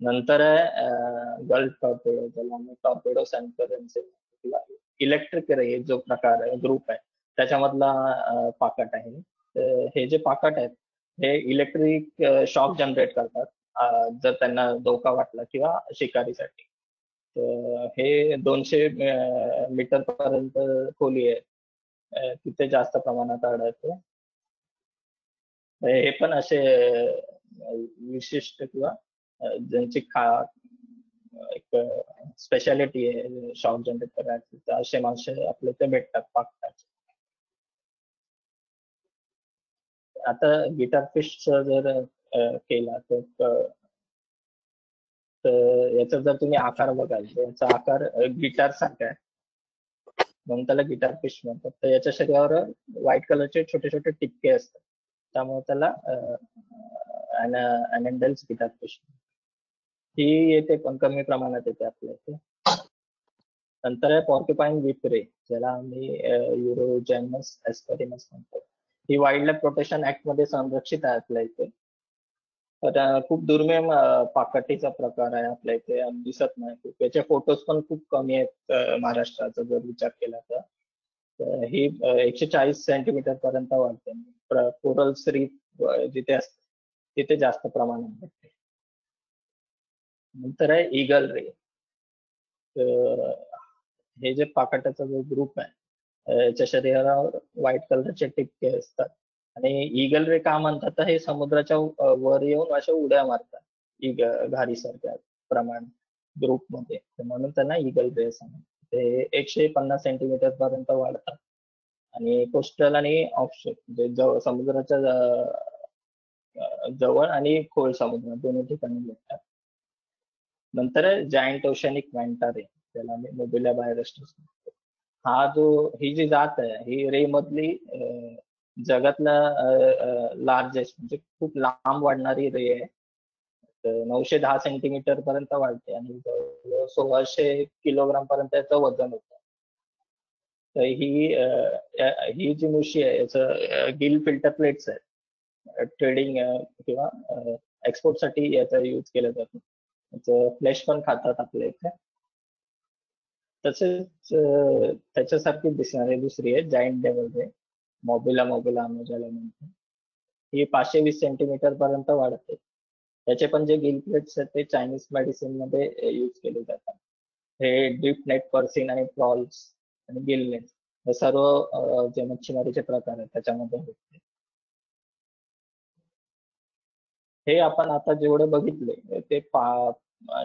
नंतर आहे गल्फ टॉर्पेडो, ज्याला आम्ही टॉर्पेडो सॅन्टोरेन्से किंवा इलेक्ट्रिक रे जो प्रकार आहे ग्रुप आहे त्याच्यामधला पाकट आहे. हे जे पाकट आहेत हे इलेक्ट्रिक शॉक जनरेट करतात जर त्यांना धोका वाटला किंवा शिकारीसाठी. तर हे 200 मीटर पर्यंत खोली आहे, तिथे जास्त प्रमाणात आढळते. हे पण असे विशिष्ट किंवा ज्यांची एक स्पेशालिटी आहे शॉक जनरेट करायची, असे मासे आपले ते भेटतात पाकटाचे. आता गिटार फिश जर केला तर याचा जर तुम्ही आकार बघाल तर याचा आकार गिटार सारखा आहे, म्हणून त्याला गिटार फिश म्हणतात. तर याच्या शरीरावर व्हाईट कलरचे छोटे छोटे टिपके असतात, त्यामुळे त्याला अनेंडल्स गिटार फिश. ही येते पण कमी प्रमाणात येते आपल्या इथे. नंतर आहे पॉर्क्युपाईन विप्रे, ज्याला आम्ही युरोजॅनस एस्पेरिनस म्हणतो. ही वाईल्ड लाईफ प्रोटेक्शन ऍक्ट मध्ये संरक्षित आहे आपल्या इथे. तर खूप दुर्मिळ पाकळीचा प्रकार आहे आपल्या इथे आणि दिसत नाही खूप. याचे फोटोज पण खूप कमी आहेत महाराष्ट्राचा जर विचार केला तर. तर ही 140 सेंटीमीटर पर्यंत वाढते. कोरल रीफ जिथे असते तिथे जास्त प्रमाणात भेटते. नंतर आहे ईगल रे. हे जे पाकटाचा जो ग्रुप आहे याच्या शरीरावर व्हाईट कलरचे टिपके असतात आणि ईगल रे का म्हणतात तर हे समुद्राच्या वर येऊन अशा उड्या मारतात घारीसारख्या प्रमाण ग्रुप मध्ये, तर म्हणून त्यांना ईगल रे असं म्हणतात. ते 150 सेंटीमीटर पर्यंत वाढतात आणि कोस्टल आणि ऑफशोर म्हणजे समुद्राच्या जवळ आणि खोल समुद्र दोन्ही ठिकाणी भेटतात. नंतर जायंट ओशनिक मॅन्टा रे, त्याला आम्ही मोबिला बायरस्टस म्हणतो. हा जो ही जी जात आहे ही रे मधली जगातला लार्जेस्ट म्हणजे खूप लांब वाढणारी रे आहे. 910 सेंटीमीटर पर्यंत वाढते आणि 1600 किलोग्राम पर्यंत याचं वजन होतं. तर ही जी मुशी आहे याचं गिल फिल्टर प्लेट्स आहेत. ट्रेडिंग किंवा एक्सपोर्ट साठी याचा यूज केला जातो. याचं फ्लेश पण खातात आपल्या इथे. तसेच त्याच्यासारखी दिसणारी दुसरी आहे जायंट डेव्हिल रे, मोबिला आम्ही ज्याला म्हणतो. ही 520 सेंटीमीटर पर्यंत वाढते. त्याचे पण जे गिल प्लेट्स आहेत ते चायनीज मेडिसिन मध्ये यूज केले जातात. हे डीप नेट पर्सिन आणि प्रॉल्स आणि गिल नेट हे सर्व जे मच्छीमारीचे प्रकार आहेत त्याच्यामध्ये होते. हे आपण आता जेवढे बघितले ते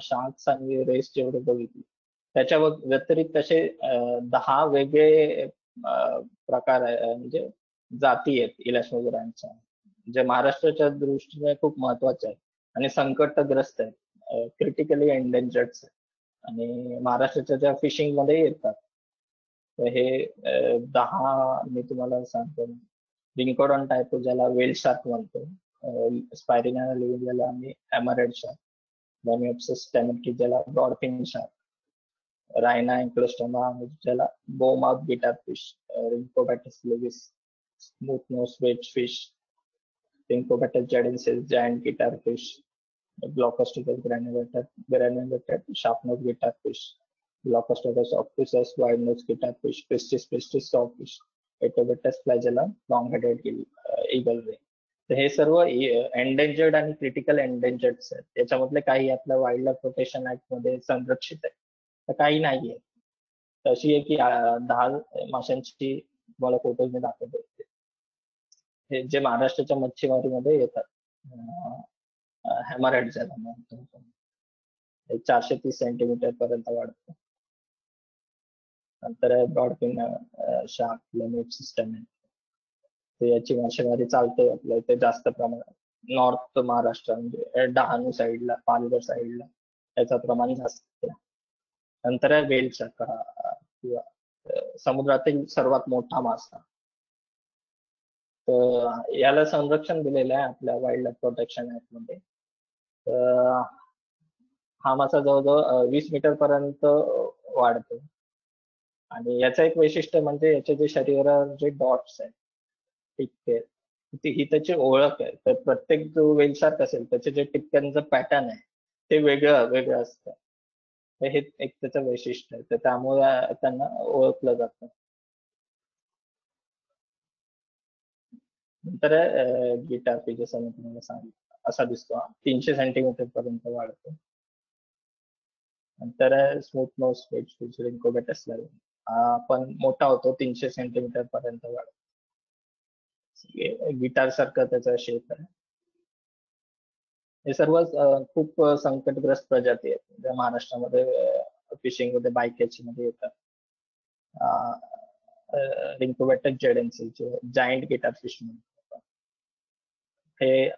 शार्क्स आणि रेस जेवढे बघितले त्याच्या व्यतिरिक्त असे 10 वेगळे प्रकार आहे म्हणजे जाती आहेत इलास्मोग्रांच्या, जे महाराष्ट्राच्या दृष्टीने खूप महत्वाचे आहेत आणि संकटग्रस्त आहेत, क्रिटिकली एंडेंजर्ड आणि महाराष्ट्राच्या ज्या फिशिंग मध्ये येतात. तर हे 10 मी तुम्हाला सांगतो. लिंकोडॉन टाइप ज्याला वेल शार्क म्हणतो, स्पायरिना लिव्हिंग ज्याला आम्ही एमरेड शार्क, लॅमिओप्सिस टॅमेटकी ज्याला ब्रॉडफिन शार्क, रायना एन्क्लोस्टोमा ज्याला bowmouth guitar fish, Rhynchobatus laevis smooth nose wedge fish, Rhynchobatus djiddensis giant guitar fish, Glaucostopus granulated sharp-nosed guitarfish, Glaucostopus octus, wide-nosed guitarfish, Pristis sawfish, Etobatus flagellum, long-headed eagle ray. तर हे सर्व endangered आणि critical endangered आहेत. त्याच्यामधले काही आपल्या wild life protection act मध्ये संरक्षित आहे, तर काही नाही आहे. तशी आहे की 10 माशांची तुम्हाला फोटोज मी दाखवतो हे जे महाराष्ट्राच्या मच्छीमारीमध्ये येतात. हॅमरहेड ज्याला म्हणतो, 430 सेंटीमीटर पर्यंत वाढतो. नंतर ब्रॉडफिन शार्क, लेमिओप्सिस टॅमेटकी, याची मासेमारी चालते आपल्या इथे जास्त प्रमाणात. नॉर्थ महाराष्ट्र म्हणजे डहाणू साईडला, पालघर साईडला याचं प्रमाण जास्त आहे. नंतर आहे वेल शार्क किंवा समुद्रातील सर्वात मोठा मासा. तर याला संरक्षण दिलेलं आहे आपल्या वाईल्ड लाईफ प्रोटेक्शन ऍक्ट मध्ये. हा मासा जवळजवळ 20 मीटर पर्यंत वाढतो आणि याचं एक वैशिष्ट्य म्हणजे याचे जे शरीरावर जे डॉट्स आहेत टिपके, ही त्याची ओळख आहे. तर प्रत्येक जो वेल शार्क असेल त्याचे जे टिपक्यांचं पॅटर्न आहे ते वेगळं असतं. हे एक त्याचं वैशिष्ट्य आहे, तर त्यामुळे त्यांना ओळखलं जातं. नंतर गिटार फिश, जसं मी तुम्हाला सांगितलं असा दिसतो, 300 सेंटीमीटर पर्यंत वाढतो. नंतर स्मूथ नोज वेज फिश, रिंकोबॅटस हा पण मोठा होतो, 300 सेंटीमीटर पर्यंत वाढतो. गिटार सारखं त्याचा शेप आहे. हे सर्व खूप संकटग्रस्त प्रजाती आहेत ज्या महाराष्ट्रामध्ये फिशिंग मध्ये बायकॅच मध्ये येतात. रिंकोबॅटस जेडेन्सी जायंट गिटार फिश म्हणतात,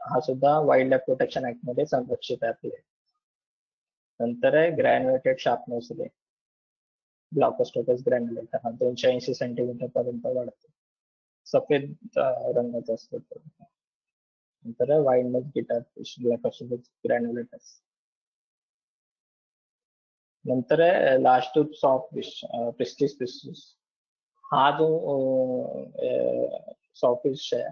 हा सुद्धा वाईल्ड लाईफ प्रोटेक्शन ऍक्ट मध्ये संरक्षित आहे. नंतर आहे ग्रॅन्युलेटेड शार्पनोज रे, ग्लाउकोस्टोपस ग्रॅन्युलेटर, हा 280 सेंटीमीटर पर्यंत वाढतो, सफेद रंगाचा असतो. नंतर आहे वाईल्ड नोज गिटार फिश, ग्लाउकोस्टोपस ग्रॅन्युलेटस. नंतर आहे last tooth soft fish, priestess. हा जो सॉफ्ट फिश आहे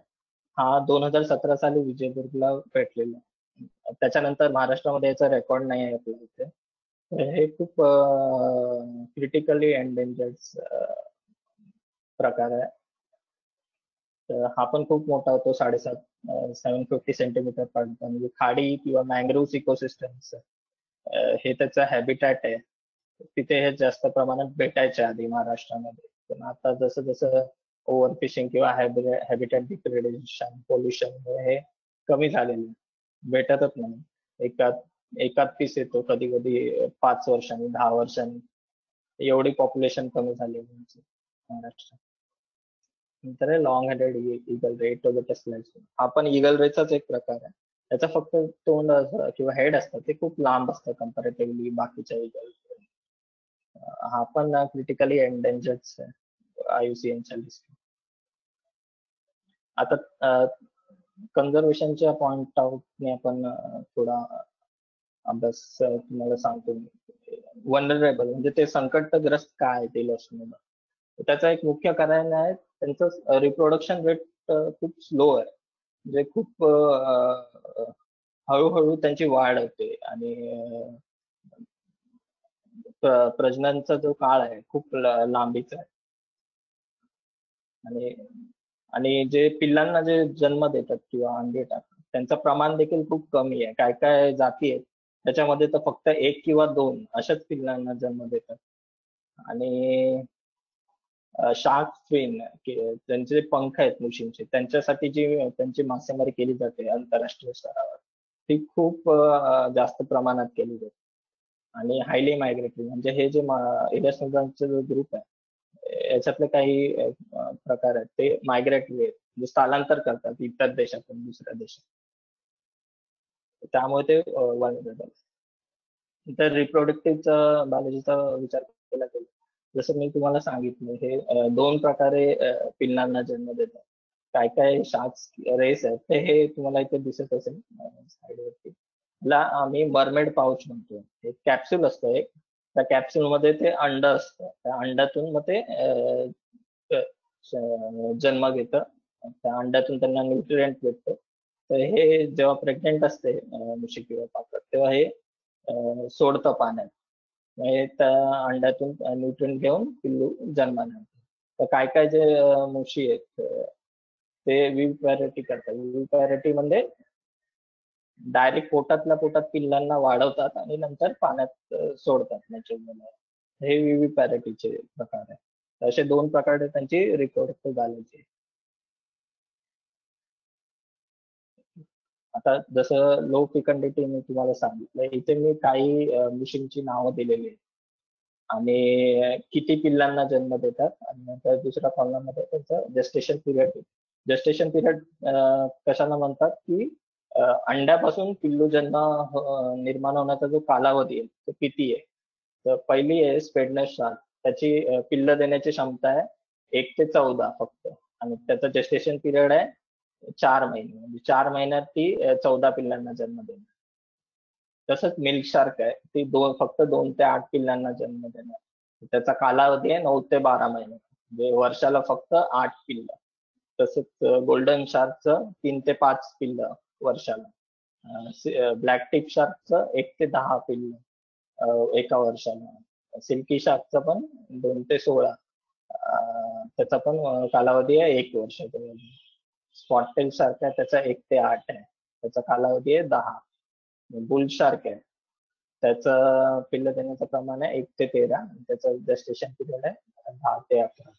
हा 2017 साली विजयदुर्गला भेटलेला. त्याच्यानंतर महाराष्ट्रामध्ये याचा रेकॉर्ड नाही आहे आपल्या इथे. तर हे खूप क्रिटिकली एंडेंजर्ड प्रकार आहे. तर हा पण खूप मोठा होतो, 750 सेंटीमीटर पर्यंत. म्हणजे खाडी किंवा मँग्रोव्ह इकोसिस्टम्स हे त्याचं हॅबिटॅट आहे. तिथे हे जास्त प्रमाणात भेटायचे आधी महाराष्ट्रामध्ये. पण आता जसं जसं ओव्हर फिशिंग किंवा हॅबिटॅट डिग्रेडेशन, पोल्युशन हे कमी झालेलं आहे, भेटतच नाही. एकात पीस येतो, कधी कधी 5 वर्षांनी, 10 वर्षांनी. एवढी पॉप्युलेशन कमी झालेली आहे महाराष्ट्रात. नंतर लॉंग हेडेड इगल रे, टोबेटस लाईव्ह. हा पण इगल रेचाच एक प्रकार आहे. त्याचा फक्त तोंड किंवा हेड असतं ते खूप लांब असतं कम्पॅरेटिव्हली बाकीच्या इगल. हा पण क्रिटिकली एंडेंजर्ड आहे IUCNच्या लिस्ट. आता कन्झर्वेशनच्या पॉइंट आउटने आपण थोडा अभ्यास तुम्हाला सांगतो. वनरेबल म्हणजे ते संकटग्रस्त काय ते लॉसमुळे. त्याचं एक मुख्य कारण आहे त्यांचं रिप्रोडक्शन रेट खूप स्लो आहे. म्हणजे खूप हळूहळू त्यांची वाढ होते आणि प्रजननचा जो काळ आहे खूप लांबीचा आहे. आणि आणि जे पिल्लांना जे जन्म देतात किंवा अंडे टाकतात त्यांचं प्रमाण देखील खूप कमी आहे. काय काय जाती आहेत त्याच्यामध्ये तर फक्त 1 किंवा 2 अशाच पिल्लांना जन्म देतात. आणि शार्क फिन त्यांचे पंख आहेत मुशींचे, त्यांच्यासाठी जी त्यांची मासेमारी केली जाते आंतरराष्ट्रीय स्तरावर ती खूप जास्त प्रमाणात केली जाते. आणि हायली मायग्रेटरी म्हणजे हे जे इलसमुद्रांचे जो ग्रुप आहे याच्यातले काही प्रकार आहेत ते मायग्रेटरी आहेत, म्हणजे स्थलांतर करतात इतर देशातून दुसऱ्या देशात. त्यामुळे ते वनरेबल. तर रिप्रोडक्टिव्हचा बायोलॉजीचा विचार केला तर जसं मी तुम्हाला सांगितलं हे 2 प्रकारे पिल्लांना जन्म देतात. काय काय शार्क रेस आहेत ते हे तुम्हाला इथे दिसत असेल साईडवरती. ला आम्ही मरमेड पाऊच म्हणतो. एक कॅप्सूल असतं एक, त्या कॅप्सूल मध्ये ते अंड असतं, त्या अंड्यातून मग ते जन्म घेतं. त्या अंड्यातून त्यांना न्यूट्रिएंट भेटतं. तर हे जेव्हा प्रेग्नेंट असते मुशी किंवा पाखर तेव्हा हे सोडतं पाण्यात. म्हणजे त्या अंड्यातून न्यूट्रिएंट घेऊन पिल्लू जन्माला येतं. तर काय काय जे मुशी आहेत ते विविपॅरिटी करतात. विविपॅरिटी म्हणजे डायरेक्ट पोटातल्या पोटात पिल्लांना वाढवतात आणि नंतर पाण्यात सोडतात नॅचरल. हे विविपॅरिटीचे प्रकार आहे. असे 2 प्रकारे त्यांची रिप्रोडक्टिव्ह झाल्याची. आता जसं लो फिकंडिटी मी तुम्हाला सांगितलं, इथे मी काही मुशींची नावं दिलेली आहेत आणि किती पिल्लांना जन्म देतात आणि नंतर दुसऱ्या कॉलममध्ये त्यांचं जेस्टेशन पिरियड. जेस्टेशन पिरियड कशाला म्हणतात की अंड्यापासून पिल्लू जन्म निर्माण होण्याचा जो कालावधी आहे तो किती आहे. तर पहिली आहे स्पेडनेस शार्क, त्याची पिल्ल देण्याची क्षमता आहे 1 ते 14 फक्त, आणि त्याचं जेस्टेशन पिरियड आहे 4 महिने. म्हणजे 4 महिन्यात ती 14 पिल्लांना जन्म देणार. तसंच मिल्क शार्क आहे, ती फक्त 2 ते 8 पिल्लांना जन्म देणार. त्याचा कालावधी आहे 9 ते 12 महिने, म्हणजे वर्षाला फक्त 8 पिल्ल. तसंच गोल्डन शार्कचं 3 ते 5 पिल्ल वर्षाला. ब्लॅक टिप शार्कचं 1 ते 10 पिल्ल एका वर्षाला. सिल्की शार्कचं पण 2 ते 16. त्याचा पण कालावधी आहे 1 वर्ष. स्पॉटटेल शार्क आहे त्याचा 1 ते 8 आहे, त्याचा कालावधी आहे 10. बुल शार्क आहे त्याचं पिल्ल देण्याचं प्रमाण आहे 1 ते 13, त्याचं जेस्टेशन पिरियड आहे 10 ते 11.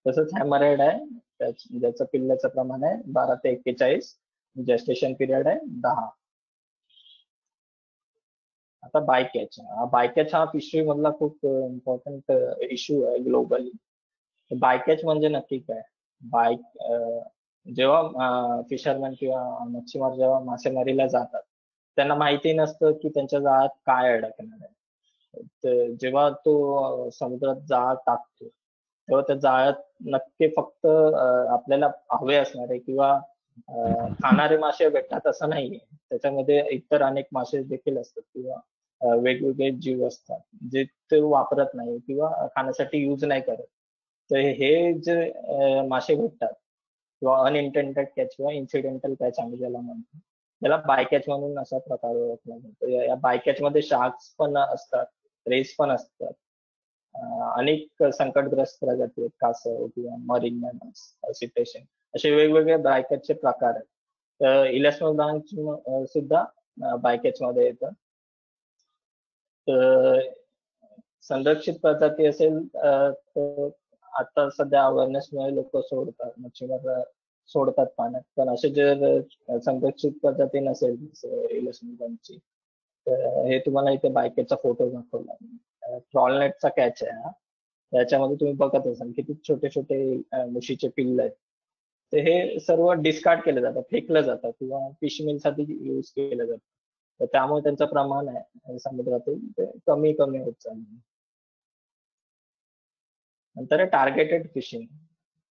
तसंच हॅमरहेड आहे ज्याचं पिल्लाचं प्रमाण आहे 12 ते 41, जेस्टेशन पिरियड आहे 10. आता बायकॅच. बायकॅच हा फिशरी मधला खूप इम्पॉर्टंट इश्यू आहे ग्लोबली. बायकॅच म्हणजे नक्की काय. जेव्हा फिशरमॅन किंवा मच्छीमार जेव्हा मासेमारीला जातात त्यांना माहिती नसतं की त्यांच्या जाळ्यात काय अडकणार आहे. जेव्हा तो समुद्रात जाळ टाकतो तेव्हा त्या जाळ्यात नक्की फक्त आपल्याला हवे असणारे किंवा खाणारे मासे भेटतात असं नाहीये. त्याच्यामध्ये इतर अनेक मासे देखील असतात किंवा वेगवेगळे जीव असतात जे ते वापरत नाही किंवा खाण्यासाठी यूज नाही करत. तर हे जे मासे भेटतात किंवा अनइंटेंडेड कॅच किंवा इन्सिडेंटल कॅच आम्ही ज्याला म्हणतो, ज्याला बायकॅच म्हणून असा प्रकार ओळखला जातो. या बायकॅच मध्ये शार्क्स पण असतात, रेस पण असतात. अनेक संकटग्रस्त प्रजाती आहेत, कासव किंवा मरीन मॅमल्स, सिटेशन, असे वेगवेगळे बायकॅचचे प्रकार आहेत. तर इलॅस्टोमस ब्रांच सुद्धा बायकॅच मध्ये येतं. तर संरक्षित प्रजाती असेल तर आता सध्या अवेअरनेसमुळे लोक सोडतात, मच्छीमार सोडतात पाण्यात. पण असे जर संरक्षित प्रजाती नसेल इलॅस्टोमसची, तर हे तुम्हाला इथे बायकॅचचा फोटो दाखवला, ट्रॉलनेटचा कॅच आहे हा. याच्यामध्ये तुम्ही बघत असाल किती छोटे छोटे मुशीचे पिल्ल आहेत. तर हे सर्व डिस्कार्ड केले जातात, फेकलं जातं किंवा फिश मिल साठी युज केलं जातं. तर त्यामुळे त्यांचं प्रमाण आहे समुद्रातील ते कमी कमी होत चाललं. नंतर टार्गेटेड फिशिंग.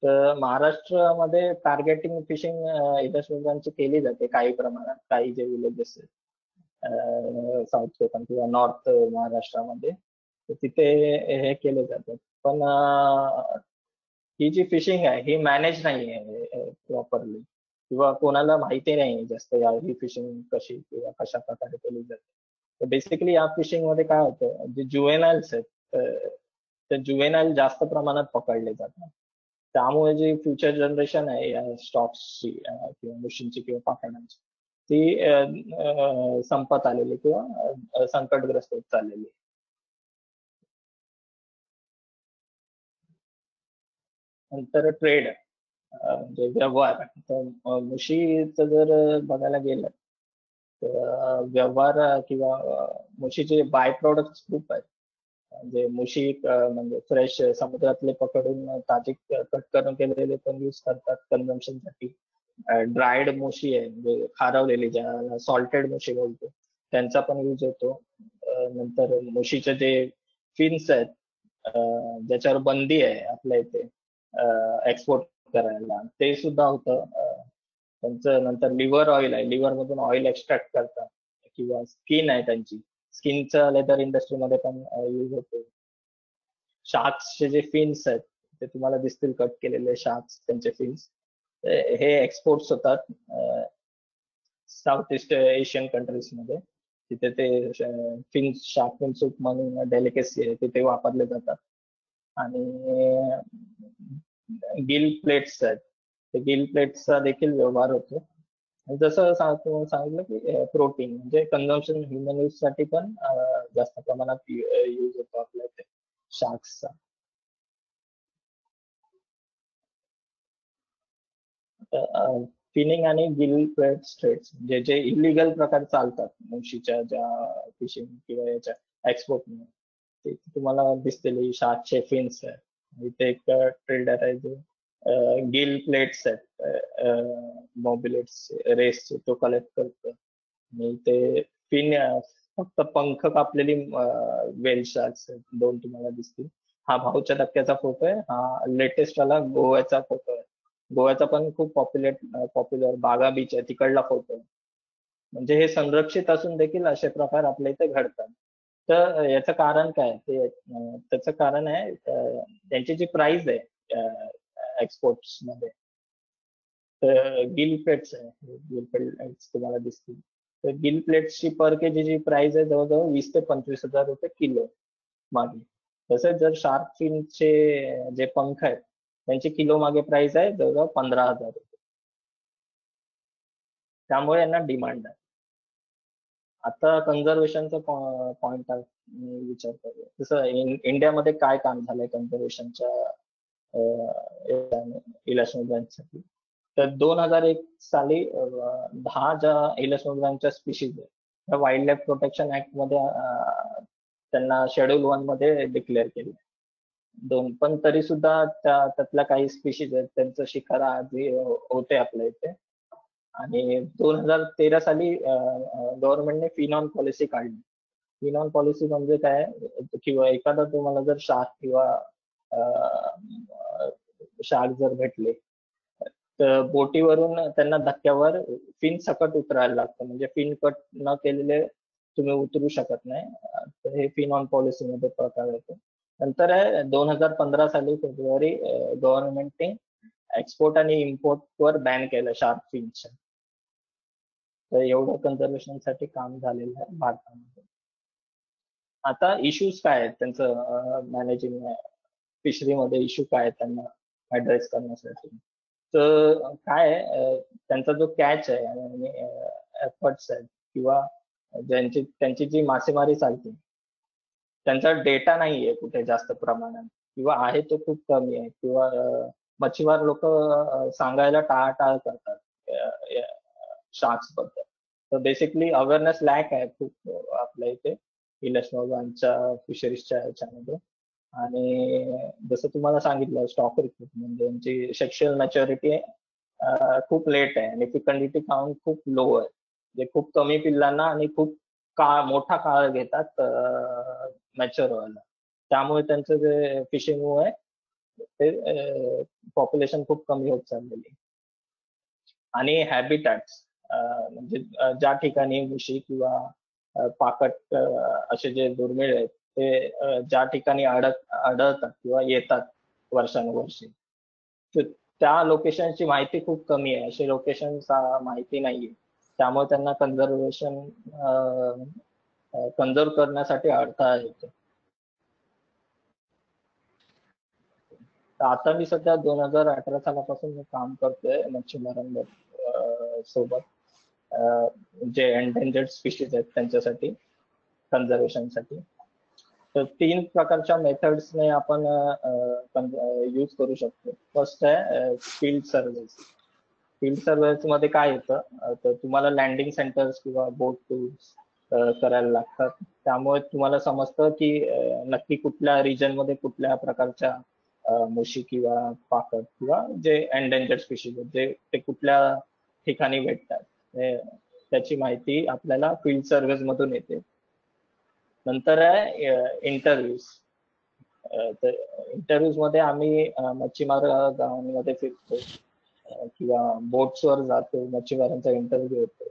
तर महाराष्ट्रामध्ये टार्गेटिंग फिशिंग इलॅस्टोमसची केली जाते काही प्रमाणात, काही जे विलेजेस आहेत साऊथ कोकण किंवा नॉर्थ महाराष्ट्रामध्ये, तर तिथे हे केले जातात. पण ही जी फिशिंग आहे ही मॅनेज नाही आहे प्रॉपरली, किंवा कोणाला माहिती नाही जास्त ही फिशिंग कशी किंवा कशा प्रकारे केली जाते. तर बेसिकली या फिशिंग मध्ये काय होतं, जे जुवेनाइल्स आहेत ते जुवेनाइल जास्त प्रमाणात पकडले जातात. त्यामुळे जी फ्युचर जनरेशन आहे या स्टॉक्सची किंवा मुशींची किंवा पाखरांची, ती संपत आलेली किंवा संकटग्रस्त होत चाललेली. नंतर ट्रेड, म्हणजे व्यवहार. तर मुशीचं जर बघायला गेलं तर व्यवहार किंवा मुशीचे बाय प्रोडक्ट खूप आहेत. म्हणजे मुशी म्हणजे फ्रेश समुद्रातले पकडून ताजे कट करून केलेले पण यूज करतात कन्झम्पशन साठी. ड्रायड मुशी आहे म्हणजे खारवलेली, ज्याला सॉल्टेड मुशी बोलतो, त्यांचा पण यूज होतो. नंतर मुशीचे जे फिन्स आहेत, ज्याच्यावर बंदी आहे आपल्या इथे एक्सपोर्ट करायला, ते सुद्धा होतं. त्यांचं नंतर लिव्हर ऑइल आहे, लिव्हर मधून ऑइल एक्स्ट्रॅक्ट करतात, किंवा स्किन आहे त्यांची, स्किनचा लेदर इंडस्ट्रीमध्ये पण यूज होतो. शार्क्सचे जे फिन्स आहेत ते तुम्हाला दिसतील, कट केलेले शार्क्स, त्यांचे फिन्स, हे एक्सपोर्ट्स होतात साऊथ ईस्ट एशियन कंट्रीज मध्ये. तिथे ते फिन्स, शार्क फिन सूप म्हणून डेलिकेसी आहे, तिथे वापरले जातात. आणि गिल प्लेट्स आहेत, ते गिल प्लेट्सचा देखील व्यवहार होतो. जसं सांगितलं की प्रोटीन म्हणजे कन्झम्पशन ह्युमन यूज साठी पण जास्त प्रमाणात यूज होतो आपल्या इथे शार्क्सचा. फिनिंग आणि गिल प्लेट्स ट्रेड्स, म्हणजे जे इलिगल प्रकार चालतात मुशीच्या ज्या फिशिंग किंवा याच्या एक्सपोर्ट, ते तुम्हाला दिसतील शार्कचे फिन्स आहे. इथे एक ट्रेडर आहे जो गिल प्लेट्स आहेत मोबिलेट्स रेसचे, तो कलेक्ट करतो. आणि ते फिन, फक्त पंख कापलेली वेल शार्क्स दोन तुम्हाला दिसतील. हा भाऊच्या धक्क्याचा फोटो आहे, हा लेटेस्ट वाला गोव्याचा फोटो आहे. गोव्याचा पण खूप पॉप्युलर बागा बीच आहे, तिकडला फोटो. म्हणजे हे संरक्षित असून देखील असे प्रकार आपल्या इथे घडतात. तर याचं कारण काय, ते त्याचं कारण आहे त्यांची जी प्राइस आहे एक्सपोर्ट्स मध्ये. तर गिल प्लेट्स आहे, गिल प्लेट्स तुम्हाला दिसतील. तर गिल प्लेट्सची पर केजी जी प्राइस आहे जवळजवळ 20 ते 25,000 रुपये किलो मागे. तसेच जर शार्क फिनचे जे पंख आहेत त्यांची किलो मागे प्राइस आहे जवळजवळ 15,000 रुपये. त्यामुळे यांना डिमांड आहे. आता कन्झर्वेशनचा पॉइंट विचार करूया, जसं इंडियामध्ये काय काम झालंय कन्झर्वेशनच्या इलॅस्टोमससाठी. तर 2001 साली 10 ज्या इलॅस्टोमसच्या स्पीशीज आहेत त्या वाईल्ड लाईफ प्रोटेक्शन ऍक्ट मध्ये त्यांना शेड्यूल 1 मध्ये डिक्लेअर केले. पण तरी सुद्धा त्यातल्या काही स्पीशीज आहेत त्यांचं शिकार आधी होते आपल्या इथे. आणि 2013 साली गव्हर्नमेंटने फिनॉन पॉलिसी काढली. फिनॉन पॉलिसी म्हणजे काय, किंवा एखादा तुम्हाला जर शार्क किंवा शार्क जर भेटले तर बोटीवरून त्यांना धक्क्यावर फिन सकट उतरायला लागतं, म्हणजे फिन कट न केलेले तुम्ही उतरू शकत नाही. तर हे फिनॉन पॉलिसी मध्ये प्रकार येतो. नंतर आहे 2015 साली फेब्रुवारी गव्हर्नमेंटने एक्सपोर्ट आणि इम्पोर्ट वर बॅन केलं शार्क फिनच्या. तर एवढं कन्झर्वेशन साठी काम झालेलं आहे भारतामध्ये. आता इश्यूज काय आहेत त्यांचं मॅनेजिंग फिशरीमध्ये, इश्यू काय आहेत त्यांना ऍड्रेस करण्यासाठी? तर काय आहे, त्यांचा जो कॅच आहे आणि एफर्ट्स आहेत किंवा त्यांची जी मासेमारी चालते त्यांचा डेटा नाहीये कुठे जास्त प्रमाणात, किंवा आहे तो खूप कमी आहे, किंवा मच्छीमार लोक सांगायला टाळाटाळ करतात शार्क्स बद्दल. तर बेसिकली अवेअरनेस लॅक आहे खूप आपल्या इथे इलॅस्टोमॉरच्या फिशरीजच्या ह्याच्यामध्ये. आणि जसं तुम्हाला सांगितलं स्टॉक रिक्रूट म्हणजे यांची सेक्शुअल मॅच्युरिटी खूप लेट आहे आणि फिकंडिटी काउंट खूप लो आहे. म्हणजे खूप कमी पिल्लांना आणि खूप मोठा काळ घेतात मॅच्युअर व्हायला. त्यामुळे त्यांचं जे फिशिंग आहे ते पॉप्युलेशन खूप कमी होत चाललेली आहे. आणि हॅबिटॅट्स म्हणजे ज्या ठिकाणी मुशी किंवा पाकट असे जे दुर्मिळ आहेत ते ज्या ठिकाणी आढळतात किंवा येतात वर्षानुवर्षे, तर त्या लोकेशनची माहिती खूप कमी आहे. असे लोकेशन माहिती नाहीये, त्यामुळे त्यांना कन्झर्व करण्यासाठी अडथळा येतो. तर आता मी सध्या 2018 सालापासून काम करतोय मच्छीमारांवर सोबत जे एंडेंजर्ड स्पीशीज आहेत त्यांच्यासाठी कन्झर्वेशनसाठी. तर 3 प्रकारच्या मेथड्सने आपण यूज करू शकतो. फर्स्ट आहे फील्ड सर्व्हेस. फील्ड सर्व्हेस मध्ये काय येतं, तर तुम्हाला लँडिंग सेंटर्स किंवा बोट टूर्स करायला लागतात. त्यामुळे तुम्हाला समजतं की नक्की कुठल्या रिजन मध्ये कुठल्या प्रकारच्या मुशी किंवा पाकट किंवा जे एंडेंजर्ड स्पीशीज आहेत जे ते कुठल्या ठिकाणी भेटतात, त्याची माहिती आपल्याला फील्ड सर्व्हेस मधून येते. नंतर आहे इंटरव्ह्यूज. तर इंटरव्ह्यूज मध्ये आम्ही मच्छीमार गावांमध्ये फिरतो किंवा बोट्सवर जातो, मच्छीमारांचा इंटरव्ह्यू होतो.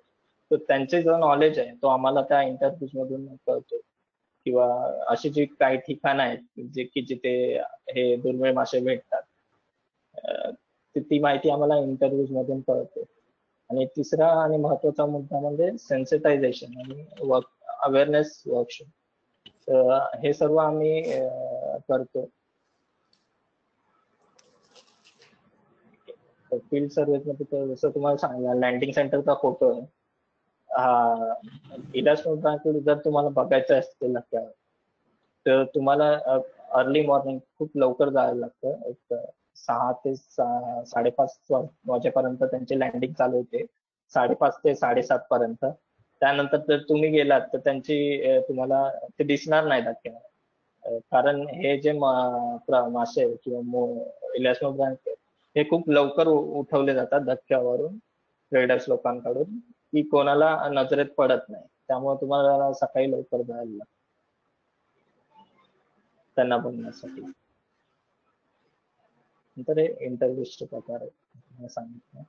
तर त्यांचे जो नॉलेज आहे तो आम्हाला त्या इंटरव्ह्यूज मधून कळतो. किंवा अशी जी काही ठिकाणं आहेत जे की जिथे हे दुर्मिळ मासे भेटतात, ती माहिती आम्हाला इंटरव्ह्यूज मधून कळते. आणि तिसरा आणि महत्वाचा मुद्दा म्हणजे सेन्सिटायझेशन आणि अवेअरनेस वर्कशॉप. तर हे सर्व आम्ही करतो. फील्ड सर्व्हिस मध्ये जसं तुम्हाला सांगितलं लँडिंग सेंटरचा फोटो आहे हा. इलास्टोमॉरकडे जर तुम्हाला बघायचं असेल तर तुम्हाला अर्ली मॉर्निंग खूप लवकर जायला लागतं. एक 6 ते 5:30 वाजेपर्यंत त्यांची लँडिंग चालू होते, 5:30 ते 7:30 पर्यंत. त्यानंतर जर तुम्ही गेलात तर त्यांची तुम्हाला ते दिसणार नाही धक्क्यावर. कारण हे जे मासे किंवा इलॅस्टोमॉर हे खूप लवकर उठवले जातात धक्क्यावरून ट्रेडर्स लोकांकडून, की कोणाला नजरेत पडत नाही. त्यामुळे तुम्हाला सकाळी लवकर जायला लागतं त्यांना बघण्यासाठी. नंतर हे इंटरव्ह्यूचे प्रकार सांगितलं.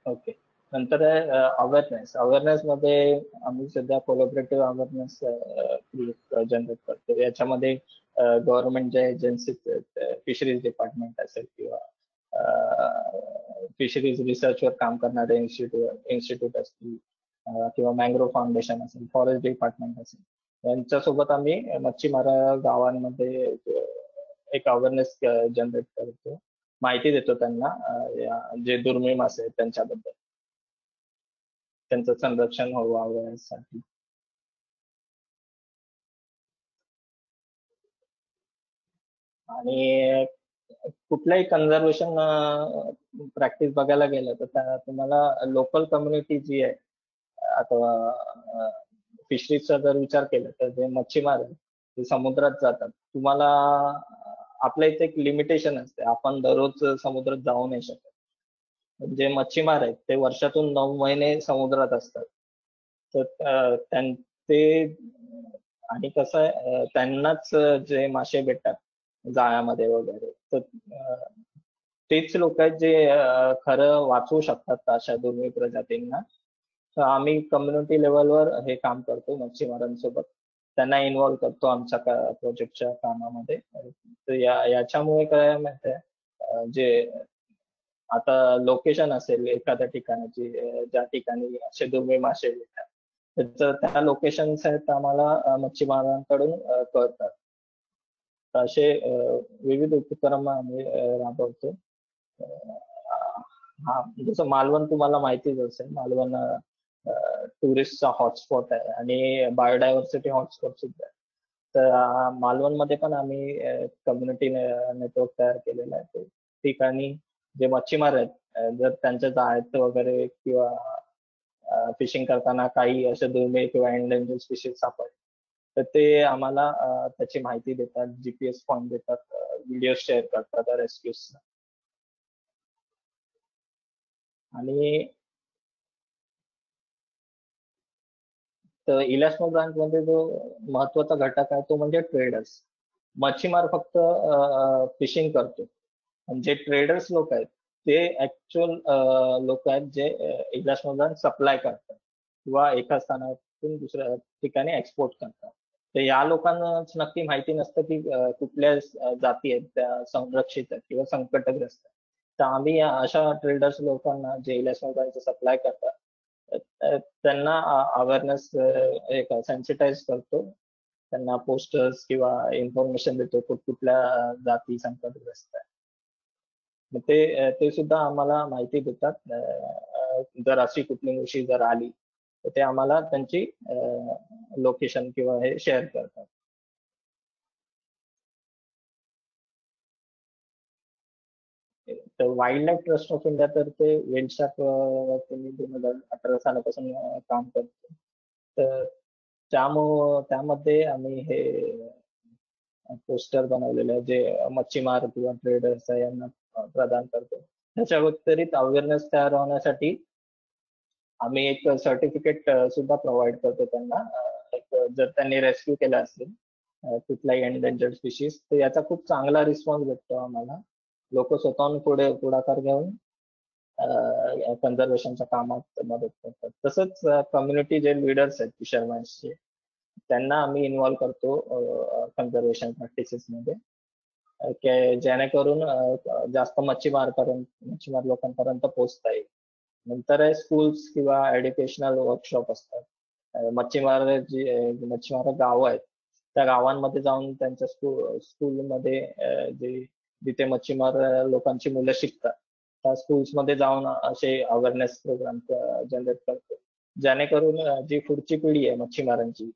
ओके. नंतर आहे अवेअरनेस मध्ये आम्ही सध्या कोलॅबोरेटिव्ह अवेअरनेस जनरेट करतो. याच्यामध्ये गव्हर्नमेंटच्या एजन्सीज, फिशरीज डिपार्टमेंट असेल किंवा फिशरीज रिसर्चवर काम करणारे इन्स्टिट्यूट असतील किंवा मँग्रोव्ह फाउंडेशन असेल, फॉरेस्ट डिपार्टमेंट असेल, यांच्यासोबत आम्ही मच्छीमारा गावांमध्ये एक अवेअरनेस जनरेट करतो, माहिती देतो त्यांना जे दुर्मिळ मासे आहेत त्यांच्याबद्दल, त्यांचं संरक्षण व्हावं यासाठी. आणि कुठल्याही कन्झर्वेशन प्रॅक्टिस बघायला गेलं तर तुम्हाला लोकल कम्युनिटी जी आहे, आता फिशरीजचा जर विचार केला तर जे मच्छीमार आहेत ते समुद्रात जातात. तुम्हाला आपल्या इथे एक लिमिटेशन असते, आपण दररोज समुद्रात जाऊ नाही शकत. जे मच्छीमार आहेत ते वर्षातून 9 महिने समुद्रात असतात. तर ते आणि कसं आहे त्यांनाच जे मासे भेटतात जाळ्यामध्ये वगैरे, तर तेच लोक आहेत जे खरं वाचवू शकतात अशा दुर्मिळ प्रजातींना. तर आम्ही कम्युनिटी लेवलवर हे काम करतो मच्छीमारांसोबत, त्यांना इन्व्हॉल्व करतो आमच्या प्रोजेक्टच्या कामामध्ये. तर याच्यामुळे काय माहितीये, जे आता लोकेशन असेल एखाद्या ठिकाणाची, ज्या ठिकाणी असे दुर्मिळ मासे भेटतात, तर त्या लोकेशन्स आहेत आम्हाला मच्छीमारांकडून कळतात. तर असे विविध उपक्रम आम्ही राबवतो. हा, जसं मालवण तुम्हाला माहितीच असेल, मालवण टुरिस्टचा हॉटस्पॉट आहे आणि बायोडायव्हर्सिटी हॉटस्पॉट सुद्धा आहे. तर मालवणमध्ये पण आम्ही कम्युनिटी नेटवर्क तयार केलेला आहे. ते ठिकाणी जे मच्छीमार आहेत, जर त्यांच्या जाळ्यात वगैरे किंवा फिशिंग करताना काही असे दुर्मिळ किंवा एंडेंजर स्पीशीज सापडले, तर ते आम्हाला त्याची माहिती देतात, जीपीएस पॉईंट देतात, व्हिडिओ शेअर करतात रेस्क्यूचा. आणि तर इलॅस्टो ब्रांचमध्ये जो महत्वाचा घटक आहे तो म्हणजे ट्रेडर्स. मच्छीमार फक्त फिशिंग करतो, जे ट्रेडर्स लोक आहेत ते ऍक्च्युअल लोक आहेत जे इलॅस्टो ब्रांच सप्लाय करतात किंवा एका स्थानातून दुसऱ्या ठिकाणी एक्सपोर्ट करतात. तर या लोकांनाच नक्की माहिती नसतं की कुठल्या जाती आहेत त्या संरक्षित आहेत किंवा संकटग्रस्त आहेत. तर आम्ही अशा ट्रेडर्स लोकांना जे इलॅस्टो ब्रांच सप्लाय करतात, त्यांना अवेअरनेस सेन्सिटाईज करतो, त्यांना पोस्टर्स किंवा इन्फॉर्मेशन देतो कुठल्या जाती संकटग्रस्त आहे. मग ते सुद्धा आम्हाला माहिती देतात. जर अशी कुठली मुशी जर आली तर ते आम्हाला त्यांची लोकेशन किंवा हे शेअर करतात. तर wild life trust of India तर ते वेलशाप मी 2018 सालापासून काम करतो. तर त्यामध्ये आम्ही हे पोस्टर बनवलेले आहे जे मच्छीमार किंवा ट्रेडर्स यांना प्रदान करतो. त्याच्या व्यतिरिक्त अवेअरनेस तयार होण्यासाठी आम्ही एक सर्टिफिकेट सुद्धा प्रोव्हाइड करतो त्यांना. जर त्यांनी रेस्क्यू केला असेल कुठलाही एंडेंजर्ड स्पीशीज, तर याचा खूप चांगला रिस्पॉन्स भेटतो आम्हाला. लोक स्वतःहून पुढाकार घेऊन कन्झर्वेशनच्या कामात मदत करतात. तसंच कम्युनिटी जे लीडर्स आहेत फिशरमॅन्सचे, त्यांना आम्ही इन्व्हॉल्व करतो कन्झर्वेशन प्रॅक्टिसेस मध्ये, जेणेकरून जास्त मच्छीमार लोकांपर्यंत पोहोचता येईल. नंतर स्कूल्स किंवा एज्युकेशनल वर्कशॉप असतात. मच्छीमार गावं आहेत, त्या गावांमध्ये जाऊन त्यांच्या स्कूलमध्ये जिथे मच्छीमार लोकांची मुलं शिकतात, त्या स्कूल्स मध्ये जाऊन असे अवेअरनेस प्रोग्राम जनरेट करतो, जेणेकरून जी पुढची पिढी आहे मच्छीमारांची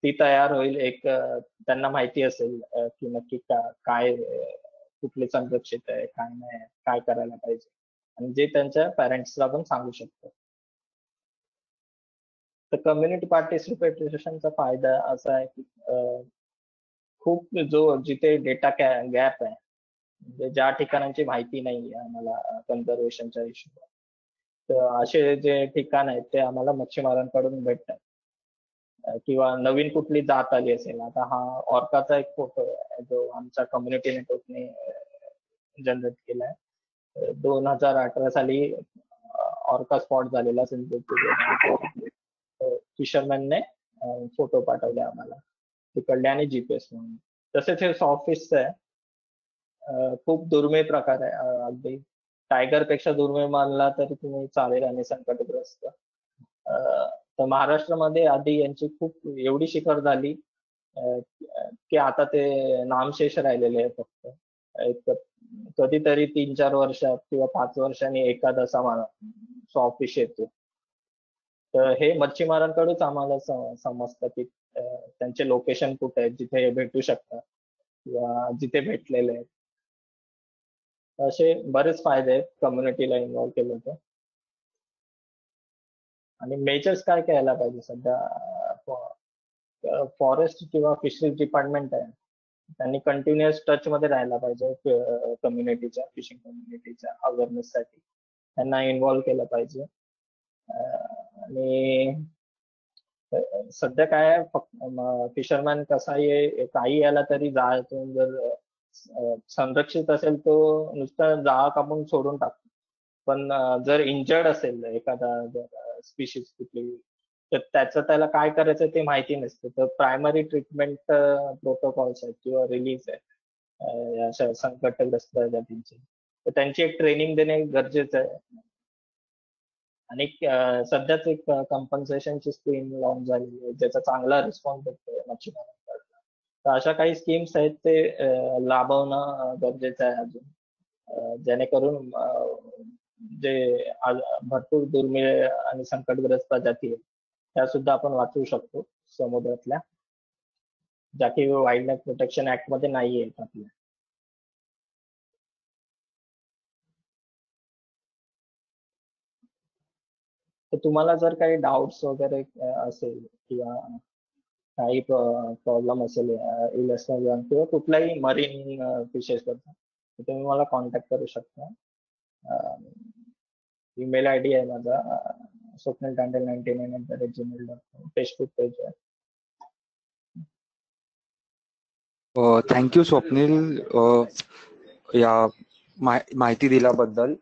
ती तयार होईल. त्यांना माहिती असेल की नक्की काय कुठले संरक्षित आहे, काय नाही, काय करायला पाहिजे, आणि जे त्यांच्या पॅरेंट्सला पण सांगू शकतो. तर कम्युनिटी पार्टिसिपेशनचा फायदा असा आहे की खूप जिथे डेटा गॅप आहे, म्हणजे ज्या ठिकाणांची माहिती नाही आम्हाला कन्झर्वेशनच्या इश्यू, तर असे जे ठिकाण आहेत ते आम्हाला मच्छीमारांकडून भेटतात. किंवा नवीन कुठली जात आली असेल, आता हा ऑर्काचा एक फोटो आहे जो आमच्या कम्युनिटी नेटवर्कने जनरेट केलाय. 2018 साली ऑर्का स्पॉट झालेला सिंधुदुर्ग, फिशरमॅनने फोटो पाठवले आम्हाला तिकडले आणि जीपीएस म्हणून. तसेच हे सॉफिश आहे, खूप दुर्मिळ प्रकार आहे, अगदी टायगर पेक्षा दुर्मिळ मानला तरी तुम्ही चालेल आणि संकटग्रस्त. तर महाराष्ट्रामध्ये आधी यांची खूप एवढी शिकार झाली की आता ते नामशेष राहिलेले आहे. फक्त एक कधीतरी 3-4 वर्षात किंवा 5 वर्षांनी एखादा सॉफिश येतो. तर हे मच्छीमारांकडेच आम्हाला समजतं की त्यांचे लोकेशन कुठे आहेत जिथे हे भेटू शकतात किंवा जिथे भेटलेले आहेत. असे बरेच फायदे आहेत कम्युनिटीला इन्व्हॉल्व केलं तर. आणि मेजर्स काय केला पाहिजे सध्या, फॉरेस्ट किंवा फिशरीज डिपार्टमेंट आहे, त्यांनी कंटिन्युअस टच मध्ये राहायला पाहिजे कम्युनिटीच्या, फिशिंग कम्युनिटीच्या अवेअरनेस साठी त्यांना इन्व्हॉल्व केलं पाहिजे. आणि सध्या काय आहे, फक्त फिशरमॅन कसाही काही आला तरी जाळ्यातून जर संरक्षित असेल तो नुसता जाळा कापून सोडून टाकतो. पण जर इंजर्ड असेल एखादा स्पीशीज कुठली, तर त्याचं त्याला काय करायचं ते माहिती नसतं. तर प्रायमरी ट्रीटमेंट प्रोटोकॉल्स आहेत किंवा रिलीफ आहे अशा संकटग्रस्त जातींची, तर त्यांची एक ट्रेनिंग देणे गरजेचं आहे. आणि सध्याच एक कंपन्सेशनची स्कीम लॉन्च झालेली आहे ज्याचा चांगला रिस्पॉन्स भेटतोय मच्छीमारांकडून. तर अशा काही स्कीम्स आहेत ते लाभवणं गरजेचं आहे अजून, जेणेकरून जे भरपूर दुर्मिळ आणि संकटग्रस्त प्रजाती आहेत त्या सुद्धा आपण वाचवू शकतो समुद्रातल्या, ज्या की वाईल्ड लाईफ प्रोटेक्शन ऍक्ट मध्ये नाही आहेत आपल्या. तर तुम्हाला जर काही डाऊट्स वगैरे असेल किंवा काही प्रॉब्लेम असेल इलस्ट्रेशन किंवा कुठलाही मरीन फिशेस बद्दल, तर तुम्ही मला कॉन्टॅक्ट करू शकता. ईमेल आय डी आहे माझा swapnil99@gmail.com. फेसबुक पेज आहे. थँक्यू स्वप्नील, या माहिती दिल्याबद्दल.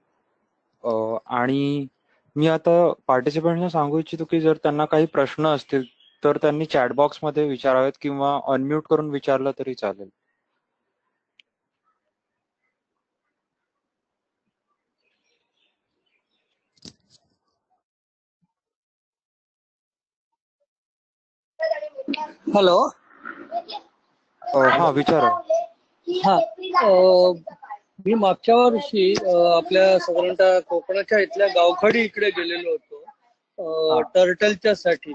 आणि मी आता पार्टिसिपंट्सना सांगू इच्छितो की जर त्यांना काही प्रश्न असतील तर त्यांनी चॅट बॉक्स मध्ये विचारावेत किंवा अनम्यूट करून विचारलं तरी चालेल. हॅलो. हा, विचारा. हा, मी मागच्या वर्षी आपल्या साधारणतः कोकणाच्या इथल्या गावखडी इकडे गेलेलो होतो टर्टलच्या साठी.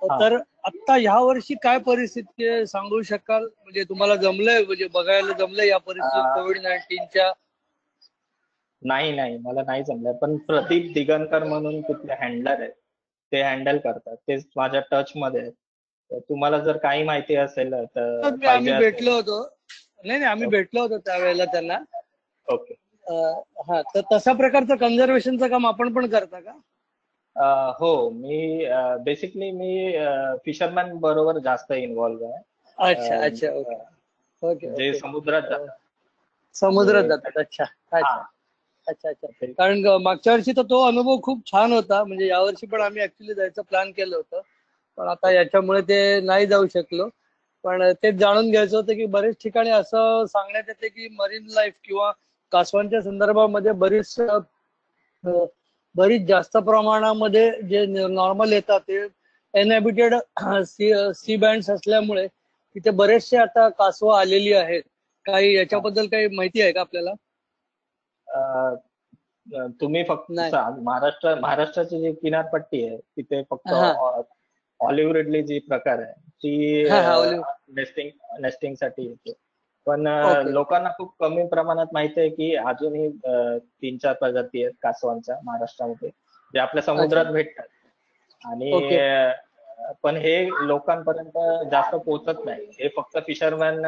तर आता ह्या वर्षी काय परिस्थिती आहे सांगू शकाल? म्हणजे तुम्हाला जमलंय, म्हणजे बघायला जमलंय या परिस्थितीत कोविड-19च्या? नाही, मला नाही जमलंय, पण प्रदीप दिगंकर म्हणून कुठले हँडलर आहेत ते हँडल करतात, ते माझ्या टच मध्ये आहेत. तर तुम्हाला जर काही माहिती असेल तर आम्ही भेटलो होतो. नाही, आम्ही भेटलो होतो त्यावेळेला त्यांना. ओके. हा, तर तशा प्रकारचं कन्झर्वेशनचं काम आपण पण करता का? हो, मी बेसिकली मी फिशरमॅन बरोबर जास्त इन्व्हॉल्व आहे. अच्छा, ओके. जे समुद्रात जातात. समुद्रात जातात. अच्छा. कारण मागच्या वर्षी तर तो अनुभव खूप छान होता. म्हणजे यावर्षी पण आम्ही ऍक्च्युली जायचं प्लॅन केलं होतं, पण आता याच्यामुळे ते नाही जाऊ शकलो. पण तेच जाणून घ्यायचं होतं की बरेच ठिकाणी असं सांगण्यात येते की मरीन लाईफ किंवा कासवांच्या संदर्भामध्ये बरीच जास्त प्रमाणामध्ये जे नॉर्मल येतात ते इनहॅबिटेड सी बँड्स असल्यामुळे तिथे बरेचसे आता कासवं आलेली आहेत. काही याच्याबद्दल काही माहिती आहे का आपल्याला? तुम्ही फक्त महाराष्ट्राची जी किनारपट्टी आहे तिथे फक्त ऑलिव्ह रिडली जी प्रकार आहे ती नेस्टिंग साठी येते. पण लोकांना खूप कमी प्रमाणात माहिती आहे की अजूनही 3-4 प्रजाती आहेत कासवांच्या महाराष्ट्रामध्ये जे आपल्या समुद्रात भेटतात. आणि पण हे लोकांपर्यंत जास्त पोहोचत नाही. हे फक्त फिशरमॅन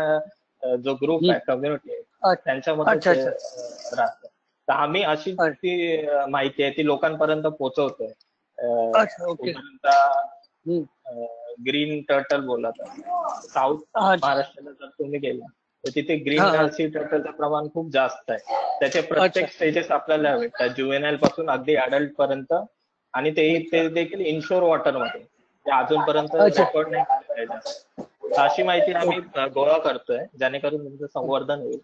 जो ग्रुप आहे, कम्युनिटी आहे, त्यांच्यामध्ये राहतं. तर आम्ही अशी ती माहिती आहे ती लोकांपर्यंत पोहोचवतोय. ग्रीन टर्टल बोलला तर साऊथ महाराष्ट्राला जर तुम्ही गेला तर तिथे ग्रीन सी टर्टलचं प्रमाण खूप जास्त आहे. त्याचे प्रत्येक स्टेजेस आपल्याला भेटतात, जुवेनाइल पासून अगदी अडल्ट पर्यंत. आणि ते देखील इनशोर वॉटर मध्ये, ते अजूनपर्यंत रेकॉर्ड नाही करता. अशी माहिती आम्ही गोळा करतोय जेणेकरून तुमचं संवर्धन होईल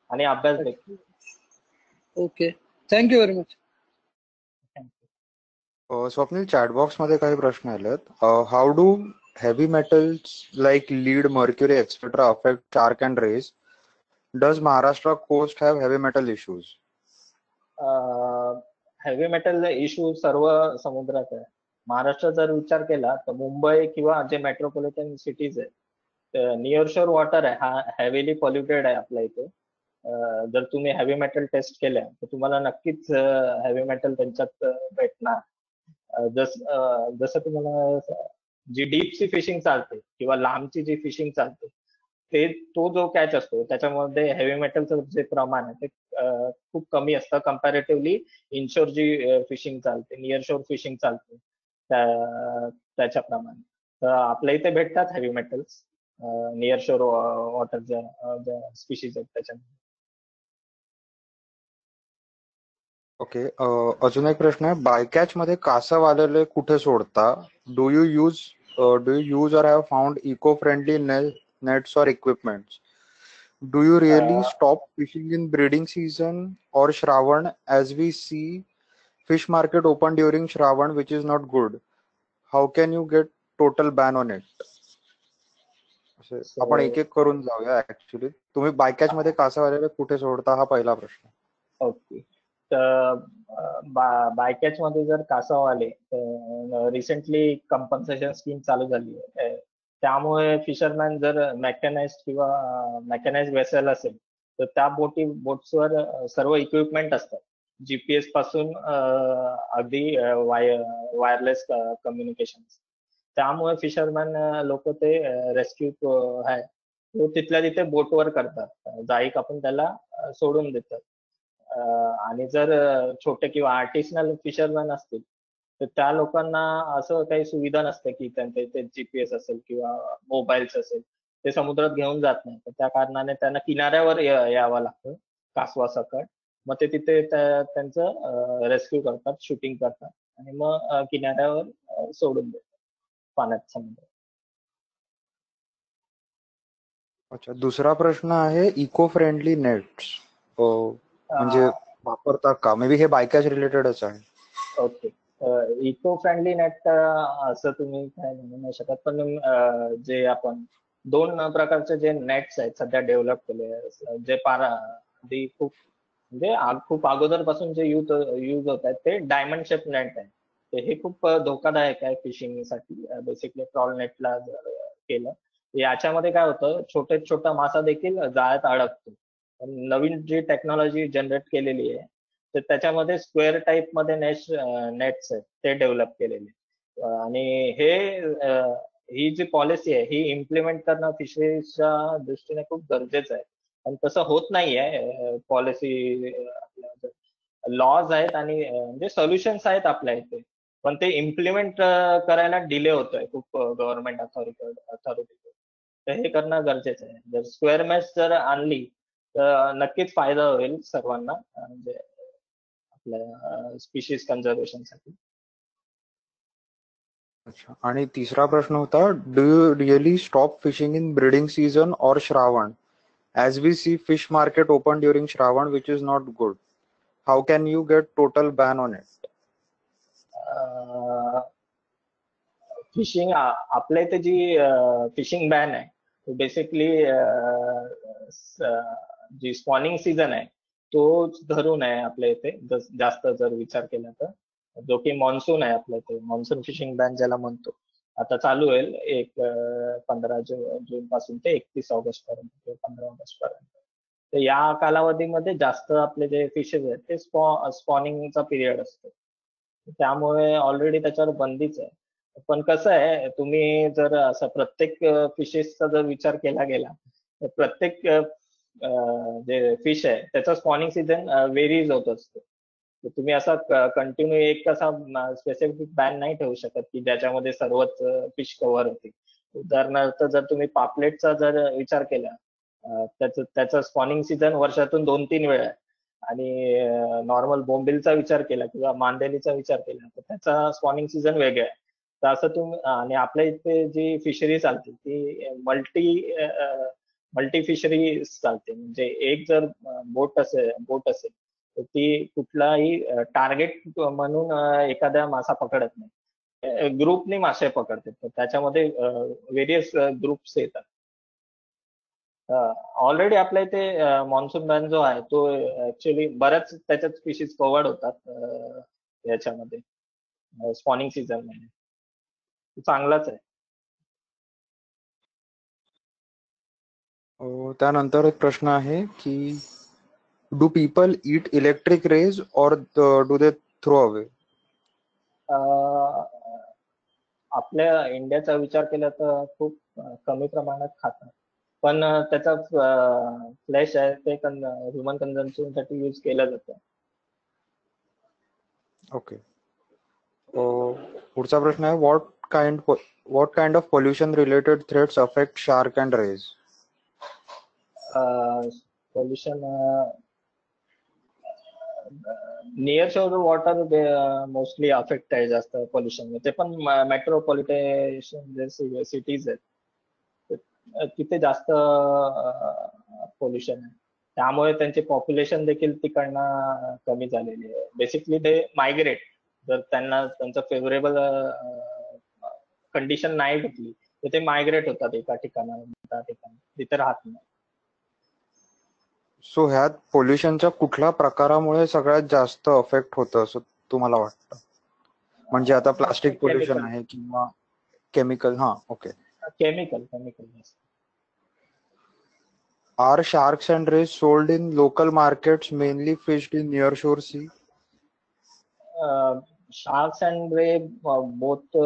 आणि अभ्यास देखील. Okay, thank you very much. Swapnil, chat box मध्ये काही प्रश्न आलेत. How do heavy metals like lead, mercury, etc. affect shark and rays? Does Maharashtra coast have heavy metal issues? Heavy metal issue सर्व समुद्रात आहे. महाराष्ट्र जर विचार केला तर मुंबई किंवा जे मेट्रोपॉलिटन सिटीज आहेत, नियर शोर वॉटर आहे हा हेवीली पॉल्युटेड आहे आपल्या इथे. जर तुम्ही हेवी मेटल टेस्ट केल्या तर तुम्हाला नक्कीच हेवी मेटल त्यांच्यात भेटणार. जसं तुम्हाला जी डीप सी फिशिंग चालते किंवा लांबची जी फिशिंग चालते तो जो कॅच असतो त्याच्यामध्ये हेवी मेटलचं जे प्रमाण आहे ते खूप कमी असतं कम्पॅरेटिव्हली इनशोर जी फिशिंग चालते, नियर शोर फिशिंग चालते त्याच्याप्रमाणे. तर आपल्या इथे भेटतात हेवी मेटल्स नियर शोर वॉटरच्या स्पीशीज आहेत त्याच्यामध्ये. ओके. अजून एक प्रश्न आहे, बायकॅच मध्ये कासव आलेले कुठे सोडता? Do you use or have found eco friendly nets or equipments? Do you really um, stop fishing in breeding season or Shravan, as we see fish market open during Shravan, which is not good? How can you get total ban on it? असे आपण एक so एक करून जाऊया. Actually तुम्ही बायकॅच मध्ये कासव आलेले कुठे सोडता, हा पहिला प्रश्न. ओके. तर बायकॅच मध्ये जर कासव आले तर रिसेंटली कंपन्सेशन स्कीम चालू झाली आहे. त्यामुळे फिशरमॅन जर मेकॅनाइज्ड किंवा मेकॅनाइज्ड वेसल असेल तर त्या बोट्सवर सर्व इक्विपमेंट असतात. जीपीएस पासून अगदी वायरलेस कम्युनिकेशन. त्यामुळे फिशरमॅन लोक ते रेस्क्यू आहे तो तिथल्या तिथे बोटवर करतात. जाळी कापून त्याला सोडून देतात. आणि जर छोटे किंवा आर्टिसनल फिशरमॅन असतील तर त्या लोकांना असं काही सुविधा नसते की त्यांच्या इथे जीपीएस असेल किंवा मोबाईल्स असेल, ते समुद्रात घेऊन जात नाही. तर त्या कारणाने त्यांना किनाऱ्यावर यावं लागतं कासवासकट. मग ते तिथे त्यांचं रेस्क्यू करतात, शूटिंग करतात आणि मग किनाऱ्यावर सोडून देतात पाण्यात समुद्रात. अच्छा, दुसरा प्रश्न आहे इको फ्रेंडली नेट्स म्हणजे वापरता का? मे बी हे बायकॅच रिलेटेडच आहे. ओके. इको फ्रेंडली नेट असं तुम्ही काय म्हणू नाही शकत, पण जे आपण दोन प्रकारचे जे नेट्स आहेत सध्या डेव्हलप केले, जे आधी खूप म्हणजे खूप अगोदरपासून जे यूज होत आहेत ते डायमंड शेप नेट आहे. तर हे खूप धोकादायक आहे फिशिंगसाठी. बेसिकली ट्रॉल नेटला केलं याच्यामध्ये काय होतं, छोटा मासा देखील जाळ्यात अडकतो. नवीन जी टेक्नॉलॉजी जनरेट केलेली आहे तर त्याच्यामध्ये स्क्वेअर टाईप मध्ये नेट्स आहेत ते डेव्हलप केलेले. आणि ही जी पॉलिसी आहे ही इम्प्लिमेंट करणं फिशरीजच्या दृष्टीने खूप गरजेचं आहे. पण तसं होत नाहीये. पॉलिसी लॉज आहेत आणि म्हणजे सोल्युशन्स आहेत आपल्या इथे, पण ते इम्प्लिमेंट करायला डिले होतोय खूप गव्हर्नमेंट अथॉरिटी. तर हे करणं गरजेचं आहे. जर स्क्वेअर मेश जर आणली तर नक्कीच फायदा होईल सर्वांना, म्हणजे आपल्या स्पीशीज कन्झर्वेशन साठी. अच्छा, आणि तिसरा प्रश्न होता, do you really stop fishing in breeding season और Shravan, as we see fish market open during Shravan, which is not good? How can you get total ban on it? Fishing आपल्या इथे जी fishing ban आहे basically जी spawning season आहे तो धरून आहे आपल्या इथे. जास्त जर विचार केला तर जो की मान्सून आहे आपल्या इथे, मान्सून फिशिंग बॅन ज्याला म्हणतो, आता चालू होईल 15 जून पासून ते 31 ऑगस्ट पर्यंत किंवा 15 ऑगस्ट पर्यंत. तर या कालावधीमध्ये जास्त आपले जे फिशेस आहेत ते स्पॉनिंगचा पिरियड असतो. त्यामुळे ऑलरेडी त्याच्यावर बंदीच आहे. पण कसं आहे, तुम्ही जर असं प्रत्येक फिशेसचा जर विचार केला गेला तर प्रत्येक जे फिश आहे त्याचा स्पॉनिंग सीझन व्हेरीज होत असतो. तर तुम्ही असा कंटिन्यू एक असा स्पेसिफिक बॅन नाही ठेवू शकत की ज्याच्यामध्ये सर्वच फिश कव्हर होतील. उदाहरणार्थ जर तुम्ही पापलेटचा जर विचार केला, त्याचं स्पॉनिंग सीझन वर्षातून 2-3 वेळा आहे. आणि नॉर्मल बोंबिलचा विचार केला किंवा मांदेलीचा विचार केला तर त्याचा स्पॉनिंग सीझन वेगळा आहे. तर असं तुम्ही आणि आपल्या इथे जी फिशरी चालते ती मल्टी फिशरी चालते. म्हणजे एक जर बोट असेल तर ती कुठलाही टार्गेट म्हणून एखादा मासा पकडत नाही, ग्रुपने मासे पकडते. तर त्याच्यामध्ये व्हेरियस ग्रुप्स येतात. ऑलरेडी आपल्या इथे मान्सून बॅन जो आहे तो ऍक्च्युली बऱ्याच त्याच्यात स्पीशीज कव्हर्ड होतात याच्यामध्ये स्पॉनिंग सीझन मध्ये. चांगलाच आहे. त्यानंतर एक प्रश्न आहे की do people eat electric rays or do they throw away? आपल्या इंडियाचा विचार केला तर खूप कमी प्रमाणात खातात. पण त्याचा फ्लॅश आहे ते ह्युमन कन्झम्पशन साठी यूज केलं जातं. ओके. पुढचा प्रश्न आहे, what what kind of pollution related threats affect shark and rays? Pollution, near shore water mostly affect आहे जास्त पोल्युशन. ते पण मेट्रोपॉलिटन जे सिटीज आहेत तिथे जास्त पोल्युशन आहे. त्यामुळे त्यांची पॉप्युलेशन देखील तिकडनं कमी झालेली आहे. बेसिकली ते मायग्रेट, जर त्यांना त्यांचं फेवरेबल कंडिशन नाही भेटली तर ते मायग्रेट होतात एका ठिकाणाहून त्या ठिकाणी, तिथे राहत नाही. सो ह्यात पोल्युशनच्या कुठल्या प्रकारामुळे सगळ्यात जास्त अफेक्ट होतं असं तुम्हाला वाटतं? म्हणजे आता प्लास्टिक पोल्युशन आहे किंवा केमिकल? हा, okay. Chemical. Are sharks and rays sold in local markets mainly fished in nearshore sea? Sharks and ray both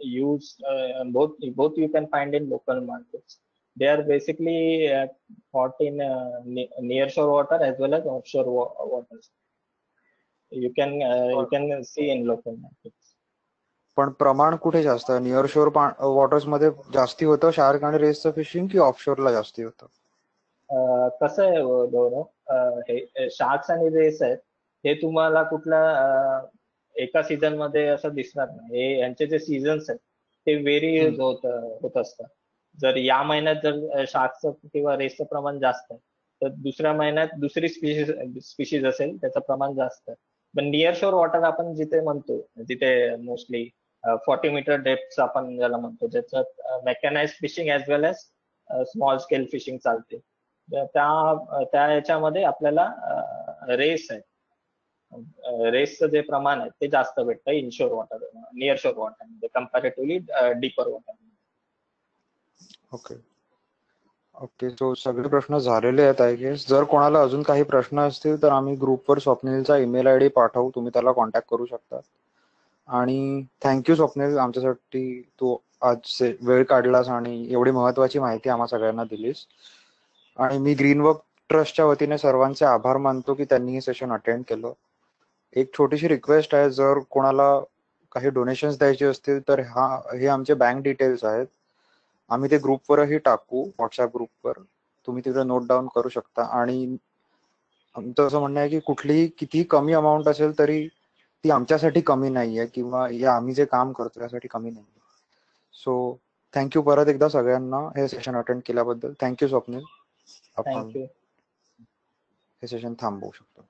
used, both you can find in local markets. They are basically caught in nearshore water as well as offshore waters. You can see in local markets. पण प्रमाण कुठे जास्त आहे? Near शोर waters मध्ये जास्ती होतं shark आणि रेसचं fishing की ऑफशोरला जास्ती होतं? कसं आहे गौरव, हे शार्क्स आणि रेस आहेत हे तुम्हाला कुठल्या एका सीझन मध्ये असं दिसणार नाही. हे यांचे जे सीझन्स आहेत ते व्हेरी होत असतात. जर या महिन्यात जर शार्कचं किंवा रेसचं प्रमाण जास्त आहे तर दुसऱ्या महिन्यात दुसरी स्पीशीज असेल त्याचं प्रमाण जास्त आहे. पण नियर शोर वॉटर आपण जिथे म्हणतो तिथे मोस्टली 40 मीटर डेप्थ आपण ज्याला म्हणतो, ज्याच्यात मेकॅनाइज फिशिंग ऍज वेल एज स्मॉल स्केल फिशिंग चालते. त्या याच्यामध्ये आपल्याला रेस आहे, रेसचं जे प्रमाण आहे ते जास्त भेटतं inshore water, near shore water मध्ये comparatively deeper water. Okay. So सगळे प्रश्न झालेले आहेत आय गेस. जर कोणाला अजून काही प्रश्न असतील तर आम्ही ग्रुपवर स्वप्नीलचा ईमेल आयडी पाठवू, तुम्ही त्याला कॉन्टॅक्ट करू शकता. आणि थँक्यू स्वप्नील, आमच्यासाठी तू आज वेळ काढलास आणि एवढी महत्वाची माहिती आम्हा सगळ्यांना दिलीस. आणि मी ग्रीनवर्क ट्रस्टच्या वतीने सर्वांचे आभार मानतो की त्यांनी हे सेशन अटेंड केलं. एक छोटीशी रिक्वेस्ट आहे, जर कोणाला काही डोनेशन्स द्यायचे असतील तर हे आमचे बँक डिटेल्स आहेत, आम्ही ते ग्रुपवरही टाकू, व्हॉट्सअप ग्रुपवर, तुम्ही तिथे नोट डाऊन करू शकता. आणि आमचं असं म्हणणं आहे की कुठलीही कितीही कमी अमाऊंट असेल तरी ती आमच्यासाठी कमी नाहीये किंवा आम्ही जे काम करतो त्यासाठी कमी नाहीये. सो थँक्यू परत एकदा सगळ्यांना हे सेशन अटेंड केल्याबद्दल. थँक्यू स्वप्नील. आपण हे सेशन थांबवू शकतो.